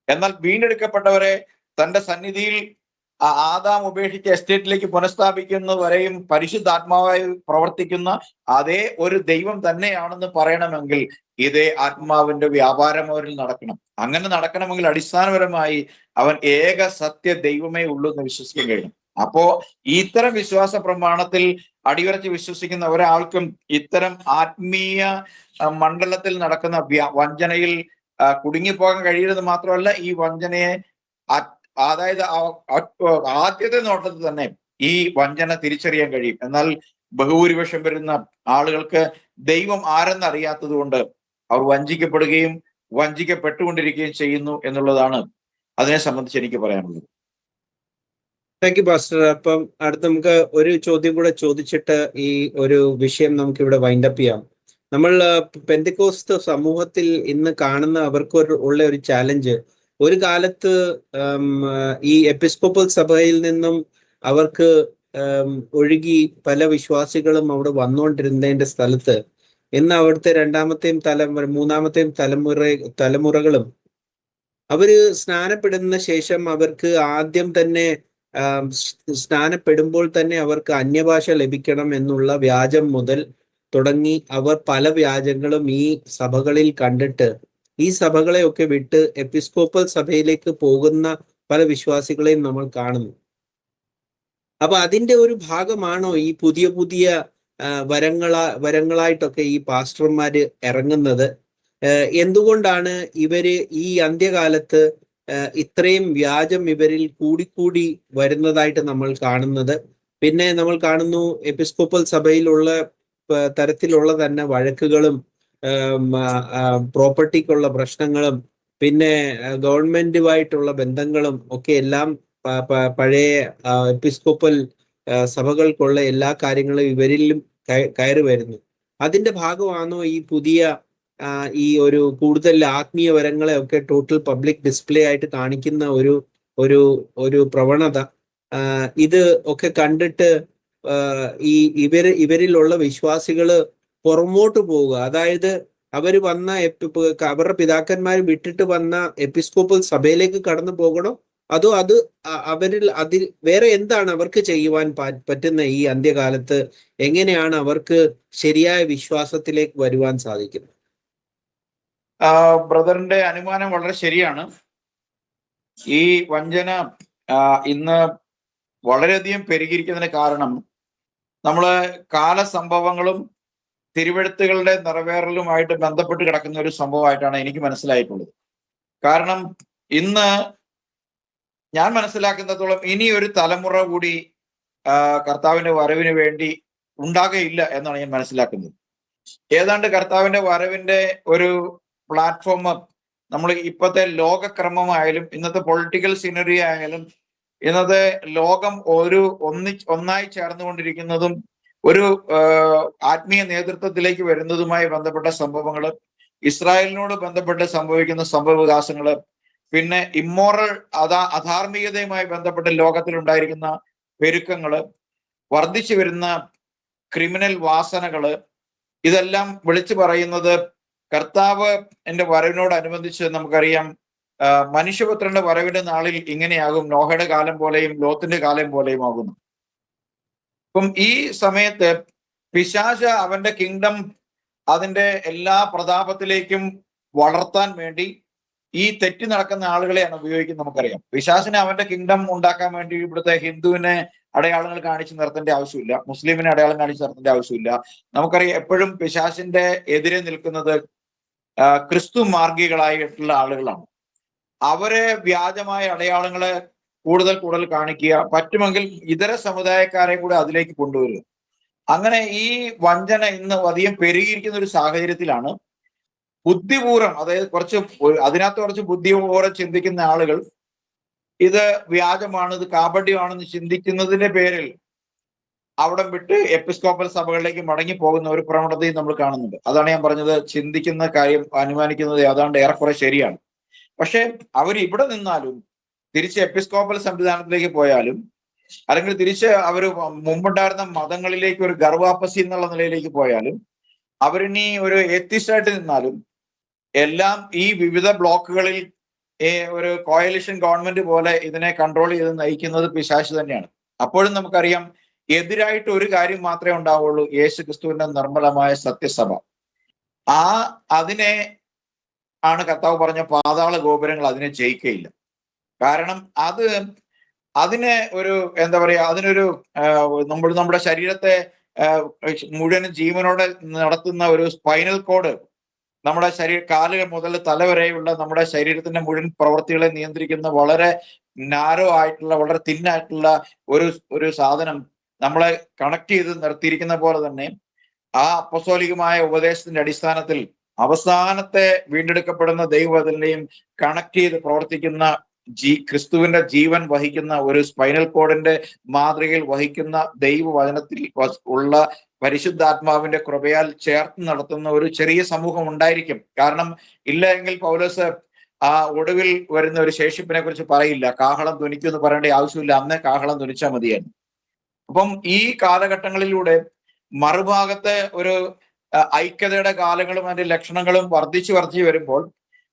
എന്നാൽ വീണ്ടെടുക്കപ്പെട്ടവരെ തന്റെ സന്നിധിയിൽ ആദാം ഉപേക്ഷിച്ച എസ്റ്റേറ്റിലേക്ക് പുനഃസ്ഥാപിക്കുന്നവരെയും പരിശുദ്ധാത്മാവായി പ്രവർത്തിക്കുന്ന അതേ ഒരു ദൈവം തന്നെയാണെന്ന് പറയണമെങ്കിൽ ഇതേ ആത്മാവിന്റെ വ്യാപാരം അവരിൽ നടക്കണം. അങ്ങനെ നടക്കണമെങ്കിൽ അടിസ്ഥാനപരമായി അവൻ ഏക സത്യ ദൈവമേ ഉള്ളൂ എന്ന് വിശ്വസിക്കാൻ കഴിയും. അപ്പോ ഇത്തരം വിശ്വാസ പ്രമാണത്തിൽ അടിയുറച്ച് വിശ്വസിക്കുന്ന ഒരാൾക്കും ഇത്തരം ആത്മീയ മണ്ഡലത്തിൽ നടക്കുന്ന വഞ്ചനയിൽ കുടുങ്ങിപ്പോകാൻ കഴിയുന്നത് മാത്രമല്ല, ഈ വഞ്ചനയെ അതായത് ആദ്യത്തെ നോട്ടത്തിൽ തന്നെ ഈ വഞ്ചന തിരിച്ചറിയാൻ കഴിയും. എന്നാൽ ബഹുഭൂരിപക്ഷം വരുന്ന ആളുകൾക്ക് ദൈവം ആരെന്നറിയാത്തത് കൊണ്ട് അവർ വഞ്ചിക്കപ്പെടുകയും വഞ്ചിക്കപ്പെട്ടുകൊണ്ടിരിക്കുകയും ചെയ്യുന്നു എന്നുള്ളതാണ് അതിനെ സംബന്ധിച്ച് എനിക്ക് പറയാനുള്ളത്. Thank you pastor. അപ്പം അടുത്ത് നമുക്ക് ഒരു ചോദ്യം കൂടെ ചോദിച്ചിട്ട് ഈ ഒരു വിഷയം നമുക്ക് ഇവിടെ വൈൻഡപ്പ് ചെയ്യാം. നമ്മൾ പെന്തിക്കോസ്ത് സമൂഹത്തിൽ ഇന്ന് കാണുന്ന അവർക്ക് ഉള്ള ഒരു ചാലഞ്ച്, ഒരു കാലത്ത് ഈ എപ്പിസ്കോപ്പൽ സഭയിൽ നിന്നും അവർക്ക് ഒഴുകി പല വിശ്വാസികളും അവിടെ വന്നുകൊണ്ടിരുന്നതിന്റെ സ്ഥലത്ത് ഇന്ന് അവിടുത്തെ രണ്ടാമത്തെയും മൂന്നാമത്തെയും തലമുറകളും അവര് സ്നാനപ്പെടുന്ന ശേഷം അവർക്ക് ആദ്യം തന്നെ സ്നാനപ്പെടുമ്പോൾ തന്നെ അവർക്ക് അന്യഭാഷ ലഭിക്കണം എന്നുള്ള വ്യാജം മുതൽ തുടങ്ങി അവർ പല വ്യാജങ്ങളും ഈ സഭകളിൽ കണ്ടിട്ട് ഈ സഭകളെയൊക്കെ വിട്ട് എപ്പിസ്കോപ്പൽ സഭയിലേക്ക് പോകുന്ന പല വിശ്വാസികളെയും നമ്മൾ കാണുന്നു. അപ്പൊ അതിന്റെ ഒരു ഭാഗമാണോ ഈ പുതിയ പുതിയ വരങ്ങളായിട്ടൊക്കെ ഈ പാസ്റ്റർമാര് ഇറങ്ങുന്നത്? എന്തുകൊണ്ടാണ് ഇവര് ഈ അന്ത്യകാലത്ത് ഇത്രയും വ്യാജം ഇവരിൽ കൂടിക്കൂടി വരുന്നതായിട്ട് നമ്മൾ കാണുന്നത്? പിന്നെ നമ്മൾ കാണുന്നു എപ്പിസ്കോപ്പൽ സഭയിലുള്ള തരത്തിലുള്ള തന്നെ വഴക്കുകളും പ്രോപ്പർട്ടിക്കുള്ള പ്രശ്നങ്ങളും പിന്നെ ഗവൺമെന്റുമായിട്ടുള്ള ബന്ധങ്ങളും ഒക്കെ എല്ലാം പഴയ എപ്പിസ്കോപ്പൽ സഭകൾക്കുള്ള എല്ലാ കാര്യങ്ങളും ഇവരിലും കയറി വരുന്നു. അതിന്റെ ഭാഗമാണോ ഈ പുതിയ ഈ ഒരു കൂടുതൽ ആത്മീയ വരങ്ങളെ ഒക്കെ ടോട്ടൽ പബ്ലിക് ഡിസ്പ്ലേ ആയിട്ട് കാണിക്കുന്ന ഒരു പ്രവണത? ഇത് ഒക്കെ കണ്ടിട്ട് ഇവരിലുള്ള വിശ്വാസികള് പുറമോട്ട് പോവുക, അതായത് അവര് വന്ന അവരുടെ പിതാക്കന്മാർ വിട്ടിട്ട് വന്ന എപ്പിസ്കോപ്പൽ സഭയിലേക്ക് കടന്നു പോകണോ, അതോ അവരിൽ അതിൽ വേറെ എന്താണ് അവർക്ക് ചെയ്യുവാൻ പറ്റുന്ന ഈ അന്ത്യകാലത്ത്? എങ്ങനെയാണ് അവർക്ക് ശരിയായ വിശ്വാസത്തിലേക്ക് വരുവാൻ സാധിക്കുന്നത്? ബ്രദറിന്റെ അനുമാനം വളരെ ശരിയാണ്. ഈ വഞ്ചന ഇന്ന് വളരെയധികം പെരുകിയിരിക്കുന്നതിന് കാരണം നമ്മള് കാലസംഭവങ്ങളും തിരുവെഴുത്തുകളുടെ നിറവേറലുമായിട്ട് ബന്ധപ്പെട്ട് കിടക്കുന്ന ഒരു സംഭവമായിട്ടാണ് എനിക്ക് മനസ്സിലായിട്ടുള്ളത്. കാരണം ഇന്ന് ഞാൻ മനസ്സിലാക്കുന്നതോളം ഇനി ഒരു തലമുറ കൂടി കർത്താവിന്റെ വരവിന് വേണ്ടി ഉണ്ടാകുകയില്ല എന്നാണ് ഞാൻ മനസ്സിലാക്കുന്നത്. ഏതാണ്ട് കർത്താവിന്റെ വരവിന്റെ ഒരു പ്ലാറ്റ്ഫോം നമ്മൾ ഇപ്പോഴത്തെ ലോകക്രമമായാലും ഇന്നത്തെ പൊളിറ്റിക്കൽ സിനറി ആയാലും ഇന്നത്തെ ലോകം ഒന്നായി ചേർന്നുകൊണ്ടിരിക്കുന്നതും ഒരു ആത്മീയ നേതൃത്വത്തിലേക്ക് വരുന്നതുമായി ബന്ധപ്പെട്ട സംഭവങ്ങൾ, ഇസ്രായേലിനോട് ബന്ധപ്പെട്ട് സംഭവിക്കുന്ന സംഭവ വികാസങ്ങള്, പിന്നെ ഇമ്മോറൽ അധാർമികതയുമായി ബന്ധപ്പെട്ട് ലോകത്തിൽ ഉണ്ടായിരിക്കുന്ന പെരുക്കങ്ങള്, വർദ്ധിച്ചു വരുന്ന ക്രിമിനൽ വാസനകള്, ഇതെല്ലാം വിളിച്ചു പറയുന്നത് കർത്താവ് എന്റെ വരവിനോടനുബന്ധിച്ച് നമുക്കറിയാം മനുഷ്യപുത്രന്റെ വരവിന്റെ നാളിൽ ഇങ്ങനെയാകും, നോഹയുടെ കാലം പോലെയും ലോത്തിന്റെ കാലം പോലെയും ആകുന്നു. അപ്പം ഈ സമയത്ത് പിശാച് അവന്റെ കിങ്ഡം അതിന്റെ എല്ലാ പ്രതാപത്തിലേക്കും വളർത്താൻ വേണ്ടി ഈ തെറ്റി നടക്കുന്ന ആളുകളെയാണ് ഉപയോഗിക്കുന്നത്. നമുക്കറിയാം പിശാചിനെ അവന്റെ കിങ്ഡം ഉണ്ടാക്കാൻ വേണ്ടി ഇവിടുത്തെ ഹിന്ദുവിനെ അടയാളങ്ങൾ കാണിച്ചു നിർത്തേണ്ട ആവശ്യമില്ല, മുസ്ലിമിനെ അടയാളം കാണിച്ചു നിർത്തേണ്ട ആവശ്യമില്ല. നമുക്കറിയാം എപ്പോഴും പിശാചിന്റെ എതിരെ നിൽക്കുന്നത് ക്രിസ്തു മാർഗികളായിട്ടുള്ള ആളുകളാണ്. അവരെ വ്യാജമായ അടയാളങ്ങളെ കൂടുതൽ കാണിക്കുക, പറ്റുമെങ്കിൽ ഇതര സമുദായക്കാരെ കൂടെ അതിലേക്ക് കൊണ്ടുവരിക. അങ്ങനെ ഈ വഞ്ചന ഇന്ന് അധികം പെരുകിയിരിക്കുന്ന ഒരു സാഹചര്യത്തിലാണ് ബുദ്ധിപൂർവ്വം, അതായത് അതിനകത്ത് കുറച്ച് ബുദ്ധിപൂർവ്വം ചിന്തിക്കുന്ന ആളുകൾ ഇത് വ്യാജമാണ്, ഇത് കാപട്യമാണെന്ന് ചിന്തിക്കുന്നതിന്റെ പേരിൽ അവിടം വിട്ട് എപ്പിസ്കോപ്പൽ സഭകളിലേക്ക് മടങ്ങി പോകുന്ന ഒരു പ്രവണതയും നമ്മൾ കാണുന്നുണ്ട്. അതാണ് ഞാൻ പറഞ്ഞത്, ചിന്തിക്കുന്ന കാര്യം അനുമാനിക്കുന്നത് ഏതാണ്ട് ഏറെക്കുറെ ശരിയാണ്. പക്ഷെ അവർ ഇവിടെ നിന്നാലും തിരിച്ച് എപ്പിസ്കോപ്പൽ സംവിധാനത്തിലേക്ക് പോയാലും അല്ലെങ്കിൽ തിരിച്ച് അവർ മുമ്പുണ്ടായിരുന്ന മതങ്ങളിലേക്ക് ഒരു ഗർവാപ്പസി എന്നുള്ള നിലയിലേക്ക് പോയാലും അവരിനി ഒരു എത്തിസ്റ്റായിട്ട് നിന്നാലും എല്ലാം ഈ വിവിധ ബ്ലോക്കുകളിൽ ഒരു കോയലിഷൻ ഗവൺമെന്റ് പോലെ ഇതിനെ കൺട്രോൾ ചെയ്ത് നയിക്കുന്നത് പിശാച് തന്നെയാണ്. അപ്പോഴും നമുക്കറിയാം എതിരായിട്ട് ഒരു കാര്യം മാത്രമേ ഉണ്ടാവുള്ളൂ, യേശു ക്രിസ്തുവിന്റെ നിർമ്മലമായ സത്യസഭ. അതിനെ ആണ് കർത്താവ് പറഞ്ഞ പാതാള ഗോപുരങ്ങൾ അതിനെ ജയിക്കയില്ല. കാരണം അതിനെ ഒരു എന്താ പറയാ, അതിനൊരു നമ്മുടെ ശരീരത്തെ മുഴുവൻ ജീവനോടെ നടത്തുന്ന ഒരു സ്പൈനൽ കോഡ്, നമ്മുടെ കാലുകൾ മുതൽ തല വരെയുള്ള നമ്മുടെ ശരീരത്തിന്റെ മുഴുവൻ പ്രവൃത്തികളെ നിയന്ത്രിക്കുന്ന വളരെ നാരോ ആയിട്ടുള്ള വളരെ തിന്നായിട്ടുള്ള ഒരു സാധനം നമ്മളെ കണക്ട് ചെയ്ത് നിർത്തിയിരിക്കുന്ന പോലെ തന്നെ ആ അപ്പസ്തോലികമായ ഉപദേശത്തിന്റെ അടിസ്ഥാനത്തിൽ അവസാനത്തെ വീണ്ടെടുക്കപ്പെടുന്ന ദൈവവചനത്തെയും കണക്ട് ചെയ്ത് പ്രവർത്തിക്കുന്ന ക്രിസ്തുവിന്റെ ജീവൻ വഹിക്കുന്ന ഒരു സ്പൈനൽ കോഡിന്റെ മാതൃകയിൽ വഹിക്കുന്ന ദൈവവചനത്തിൽ ഉള്ള പരിശുദ്ധാത്മാവിന്റെ കൃപയാൽ ചേർത്ത് നടത്തുന്ന ഒരു ചെറിയ സമൂഹം ഉണ്ടായിരിക്കും. കാരണം ഇല്ല എങ്കിൽ പൗലോസ് ഒടുവിൽ വരുന്ന ഒരു ശേഷിപ്പിനെ കുറിച്ച് പറയില്ല, കാഹളം ധ്വനിക്കുമെന്ന് പറയേണ്ട ആവശ്യമില്ല, അന്നേ കാഹളം ധ്വനിച്ചാൽ മതിയായിരുന്നു. അപ്പം ഈ കാലഘട്ടങ്ങളിലൂടെ മറുഭാഗത്തെ ഒരു ഐക്യതയുടെ കാലങ്ങളും അതിന്റെ ലക്ഷണങ്ങളും വർദ്ധിച്ചു വരുമ്പോൾ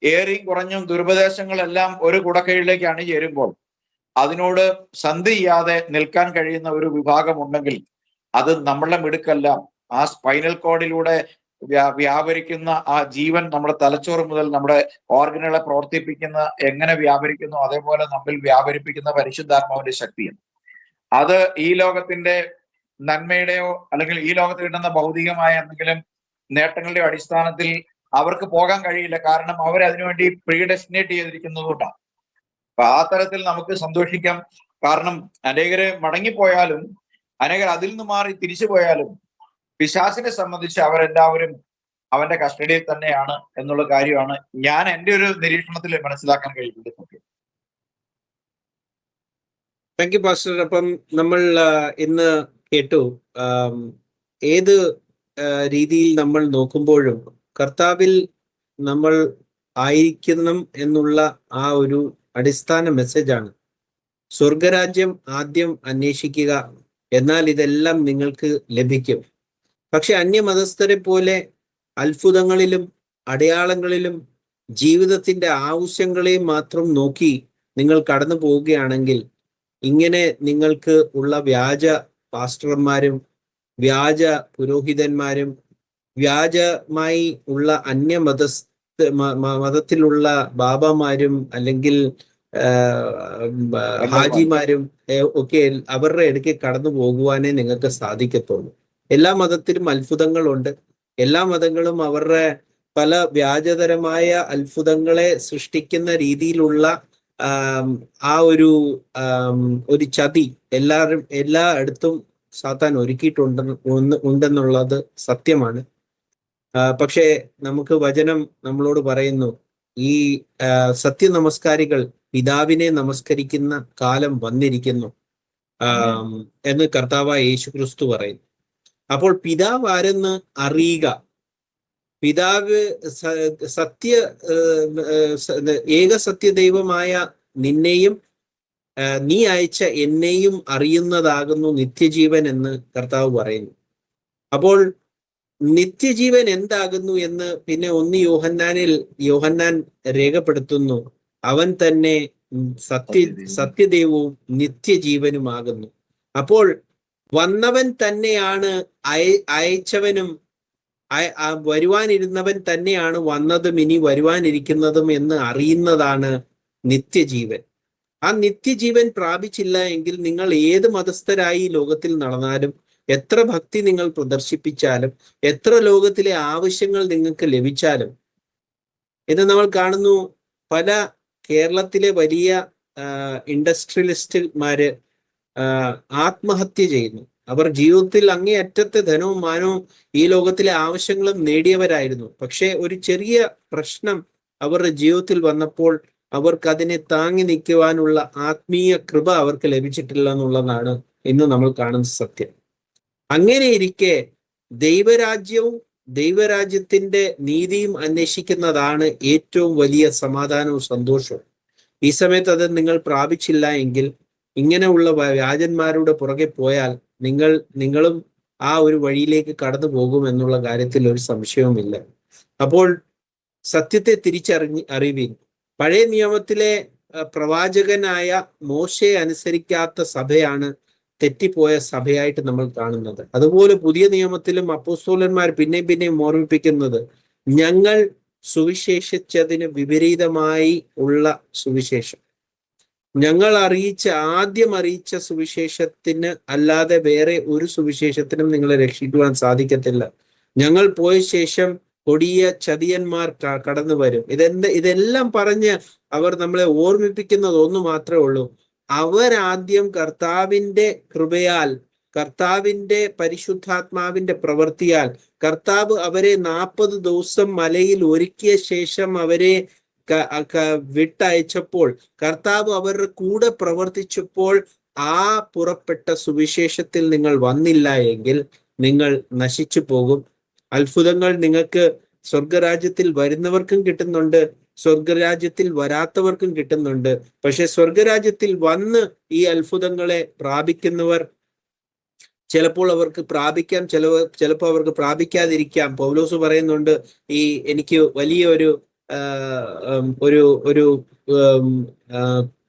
ഏറിയും കുറഞ്ഞും ദുരുപദേശങ്ങളെല്ലാം ഒരു കുടക്കീഴിലേക്ക് അണിചേരുമ്പോൾ അതിനോട് സന്ധി ചെയ്യാതെ നിൽക്കാൻ കഴിയുന്ന ഒരു വിഭാഗം ഉണ്ടെങ്കിൽ അത് നമ്മളുടെ മിടുക്കല്ല. ആ സ്പൈനൽ കോഡിലൂടെ വ്യാപരിക്കുന്ന ആ ജീവൻ നമ്മുടെ തലച്ചോറ് മുതൽ നമ്മുടെ ഓർഗനുകളെ പ്രവർത്തിപ്പിക്കുന്ന എങ്ങനെ വ്യാപരിക്കുന്നു അതേപോലെ നമ്മിൽ വ്യാപരിപ്പിക്കുന്ന പരിശുദ്ധാത്മാവിന്റെ ശക്തിയാണ്. അത് ഈ ലോകത്തിന്റെ നന്മയുടെയോ അല്ലെങ്കിൽ ഈ ലോകത്ത് കിട്ടുന്ന ഭൗതികമായ എന്തെങ്കിലും നേട്ടങ്ങളുടെയോ അടിസ്ഥാനത്തിൽ അവർക്ക് പോകാൻ കഴിയില്ല. കാരണം അവർ അതിനുവേണ്ടി പ്രീഡെസ്റ്റിനേറ്റ് ചെയ്തിരിക്കുന്നതുകൊണ്ടാണ്. അപ്പൊ ആ തരത്തിൽ നമുക്ക് സന്തോഷിക്കാം. കാരണം അനേകര് മടങ്ങിപ്പോയാലും അനേകർ അതിൽ നിന്ന് മാറി തിരിച്ചു പോയാലും പിശാചിനെ സംബന്ധിച്ച് അവരെല്ലാവരും അവന്റെ കസ്റ്റഡിയിൽ തന്നെയാണ് എന്നുള്ള കാര്യമാണ് ഞാൻ എൻ്റെ ഒരു നിരീക്ഷണത്തിൽ മനസ്സിലാക്കാൻ കഴിയുന്നത്. Thank you pastor. അപ്പം നമ്മൾ ഇന്ന് കേട്ടു, ഏത് രീതിയിൽ നമ്മൾ നോക്കുമ്പോഴും കർത്താവിൽ നമ്മൾ ആയിരിക്കണം എന്നുള്ള ആ ഒരു അടിസ്ഥാന മെസ്സേജാണ്. സ്വർഗരാജ്യം ആദ്യം അന്വേഷിക്കുക, എന്നാൽ ഇതെല്ലാം നിങ്ങൾക്ക് ലഭിക്കും. പക്ഷെ അന്യമതസ്ഥരെ പോലെ അത്ഭുതങ്ങളിലും അടയാളങ്ങളിലും ജീവിതത്തിന്റെ ആവശ്യങ്ങളെയും മാത്രം നോക്കി നിങ്ങൾ കടന്നു പോവുകയാണെങ്കിൽ ഇങ്ങനെ നിങ്ങൾക്ക് ഉള്ള വ്യാജ പാസ്റ്റർമാരും വ്യാജ പുരോഹിതന്മാരും വ്യാജമായി ഉള്ള മതത്തിലുള്ള ബാബമാരും അല്ലെങ്കിൽ ഹാജിമാരും ഒക്കെ അവരുടെ ഇടയ്ക്ക് കടന്നു പോകുവാനേ നിങ്ങൾക്ക് സാധിക്കത്തുള്ളൂ. എല്ലാ മതത്തിലും അത്ഭുതങ്ങളുണ്ട്. എല്ലാ മതങ്ങളും അവരുടെ പല വ്യാജതരമായ അത്ഭുതങ്ങളെ സൃഷ്ടിക്കുന്ന രീതിയിലുള്ള ആ ഒരു ചതി എല്ലായിടത്തും സാത്താൻ ഒരുക്കിയിട്ടുണ്ടെന്നുള്ളത് സത്യമാണ്. പക്ഷേ നമുക്ക് വചനം നമ്മളോട് പറയുന്നു, ഈ സത്യനമസ്കാരികൾ പിതാവിനെ നമസ്കരിക്കുന്ന കാലം വന്നിരിക്കുന്നു എന്ന് കർത്താവായ യേശു ക്രിസ്തു പറയുന്നു. അപ്പോൾ പിതാവ് ആരെന്ന് അറിയുക, പിതാവ് ഏക സത്യദൈവമായ നിന്നെയും നീ അയച്ച എന്നെയും അറിയുന്നതാകുന്നു നിത്യജീവൻ എന്ന് കർത്താവ് പറയുന്നു. അപ്പോൾ നിത്യജീവൻ എന്താകുന്നു എന്ന് പിന്നെ 1 യോഹന്നാൻ രേഖപ്പെടുത്തുന്നു. അവൻ തന്നെ സത്യദൈവവും നിത്യജീവനുമാകുന്നു. അപ്പോൾ വന്നവൻ തന്നെയാണ് അയച്ചവനും വരുവാനിരുന്നവൻ തന്നെയാണ് വന്നതും ഇനി വരുവാനിരിക്കുന്നതും എന്ന് അറിയുന്നതാണ് നിത്യജീവൻ. ആ നിത്യജീവൻ പ്രാപിച്ചില്ല എങ്കിൽ നിങ്ങൾ ഏത് മതസ്ഥരായി ലോകത്തിൽ നടന്നാലും, എത്ര ഭക്തി നിങ്ങൾ പ്രദർശിപ്പിച്ചാലും, എത്ര ലോകത്തിലെ ആവശ്യങ്ങൾ നിങ്ങൾക്ക് ലഭിച്ചാലും, ഇത് നമ്മൾ കാണുന്നു. പല കേരളത്തിലെ വലിയ ഇൻഡസ്ട്രിയലിസ്റ്റ്മാര് ആത്മഹത്യ ചെയ്യുന്നു. അവർ ജീവിതത്തിൽ അങ്ങേയറ്റത്തെ ധനവും മാനവും ഈ ലോകത്തിലെ ആവശ്യങ്ങളും നേടിയവരായിരുന്നു. പക്ഷെ ഒരു ചെറിയ പ്രശ്നം അവരുടെ ജീവിതത്തിൽ വന്നപ്പോൾ അവർക്ക് അതിനെ താങ്ങി നിൽക്കുവാനുള്ള ആത്മീയ കൃപ അവർക്ക് ലഭിച്ചിട്ടില്ല എന്നുള്ളതാണ് ഇന്ന് നമ്മൾ കാണുന്ന സത്യം. അങ്ങനെ ഇരിക്കെ ദൈവരാജ്യവും ദൈവരാജ്യത്തിന്റെ നീതിയും അന്വേഷിക്കുന്നതാണ് ഏറ്റവും വലിയ സമാധാനവും സന്തോഷവും. ഈ സമയത്ത് അത് നിങ്ങൾ പ്രാപിച്ചില്ല എങ്കിൽ ഇങ്ങനെയുള്ള വ്യാജന്മാരുടെ പുറകെ പോയാൽ നിങ്ങളും ആ ഒരു വഴിയിലേക്ക് കടന്നു പോകും എന്നുള്ള കാര്യത്തിൽ ഒരു സംശയവുമില്ല. അപ്പോൾ സത്യത്തെ അറിവീൻ. പഴയ നിയമത്തിലെ പ്രവാചകനായ മോശയെ അനുസരിക്കാത്ത സഭയാണ് തെറ്റിപ്പോയ സഭയായിട്ട് നമ്മൾ കാണുന്നത്. അതുപോലെ പുതിയ നിയമത്തിലും അപ്പോസ്തലന്മാർ പിന്നെയും ഓർമ്മിപ്പിക്കുന്നത്, ഞങ്ങൾ സുവിശേഷിച്ചതിന് വിപരീതമായി ഉള്ള സുവിശേഷം, ഞങ്ങൾ ആദ്യം അറിയിച്ച സുവിശേഷത്തിന് അല്ലാതെ വേറെ ഒരു സുവിശേഷത്തിനും നിങ്ങളെ രക്ഷിക്കുവാൻ സാധിക്കത്തില്ല. ഞങ്ങൾ പോയ ശേഷം കൊടിയ ചതിയന്മാർ കടന്നു വരും. ഇതെല്ലാം പറഞ്ഞ് അവർ നമ്മളെ ഓർമ്മിപ്പിക്കുന്നത് ഒന്ന് മാത്രമേ ഉള്ളൂ. അവരാദ്യം കർത്താവിന്റെ കൃപയാൽ, കർത്താവിന്റെ പരിശുദ്ധാത്മാവിന്റെ പ്രവൃത്തിയാൽ, കർത്താവ് അവരെ 40 ദിവസം മലയിൽ ഒരുക്കിയ ശേഷം അവരെ വിട്ടയച്ചപ്പോൾ, കർത്താവ് അവരുടെ കൂടെ പ്രവർത്തിച്ചപ്പോൾ ആ പുറപ്പെട്ട സുവിശേഷത്തിൽ നിങ്ങൾ വന്നില്ല എങ്കിൽ നിങ്ങൾ നശിച്ചു പോകും. അത്ഭുതങ്ങൾ നിങ്ങൾക്ക് സ്വർഗരാജ്യത്തിൽ വരുന്നവർക്കും കിട്ടുന്നുണ്ട്, സ്വർഗരാജ്യത്തിൽ വരാത്തവർക്കും കിട്ടുന്നുണ്ട്. പക്ഷെ സ്വർഗരാജ്യത്തിൽ വന്ന് ഈ അത്ഭുതങ്ങളെ പ്രാപിക്കുന്നവർ ചിലപ്പോൾ അവർക്ക് പ്രാപിക്കാം, ചിലപ്പോൾ അവർക്ക് പ്രാപിക്കാതിരിക്കാം. പൗലോസ് പറയുന്നുണ്ട്, എനിക്ക് വലിയൊരു ഒരു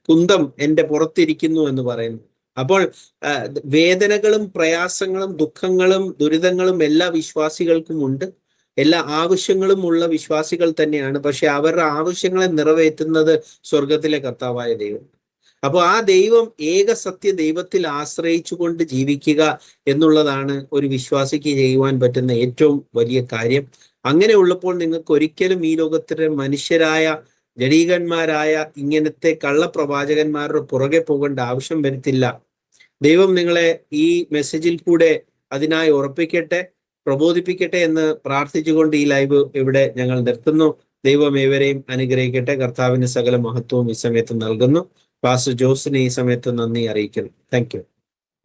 കുന്തം എൻ്റെ പുറത്തിരിക്കുന്നു എന്ന് പറയുന്നു. അപ്പോൾ വേദനകളും പ്രയാസങ്ങളും ദുഃഖങ്ങളും ദുരിതങ്ങളും എല്ലാ വിശ്വാസികൾക്കും ഉണ്ട്. എല്ലാ ആവശ്യങ്ങളും ഉള്ള വിശ്വാസികൾ തന്നെയാണ്. പക്ഷെ അവരുടെ ആവശ്യങ്ങളെ നിറവേറ്റുന്നത് സ്വർഗത്തിലെ കർത്താവായ ദൈവം. അപ്പോൾ ആ ദൈവം, ഏക സത്യ ദൈവത്തിൽ ആശ്രയിച്ചുകൊണ്ട് ജീവിക്കുക എന്നുള്ളതാണ് ഒരു വിശ്വാസിക്ക് ചെയ്യുവാൻ പറ്റുന്ന ഏറ്റവും വലിയ കാര്യം. അങ്ങനെ ഉള്ളപ്പോൾ നിങ്ങൾക്ക് ഒരിക്കലും ഈ ലോകത്തിലെ മനുഷ്യരായ ജഡീകന്മാരായ ഇങ്ങനത്തെ കള്ളപ്രവാചകന്മാരുടെ പുറകെ പോകേണ്ട ആവശ്യം വരത്തില്ല. ദൈവം നിങ്ങളെ ഈ മെസ്സേജിൽ കൂടെ അതിനായി ഉറപ്പിക്കട്ടെ, പ്രബോധിപ്പിക്കട്ടെ എന്ന് പ്രാർത്ഥിച്ചുകൊണ്ട് ഈ ലൈവ് ഇവിടെ ഞങ്ങൾ നിർത്തുന്നു. ദൈവം ഏവരെയും അനുഗ്രഹിക്കട്ടെ. കർത്താവിന് സകല മഹത്വവും ഈ സമയത്ത് നൽകുന്നു. പാസ്റ്റർ ജോസിനെ ഈ സമയത്ത് നന്ദി അറിയിക്കുന്നു. Thank you.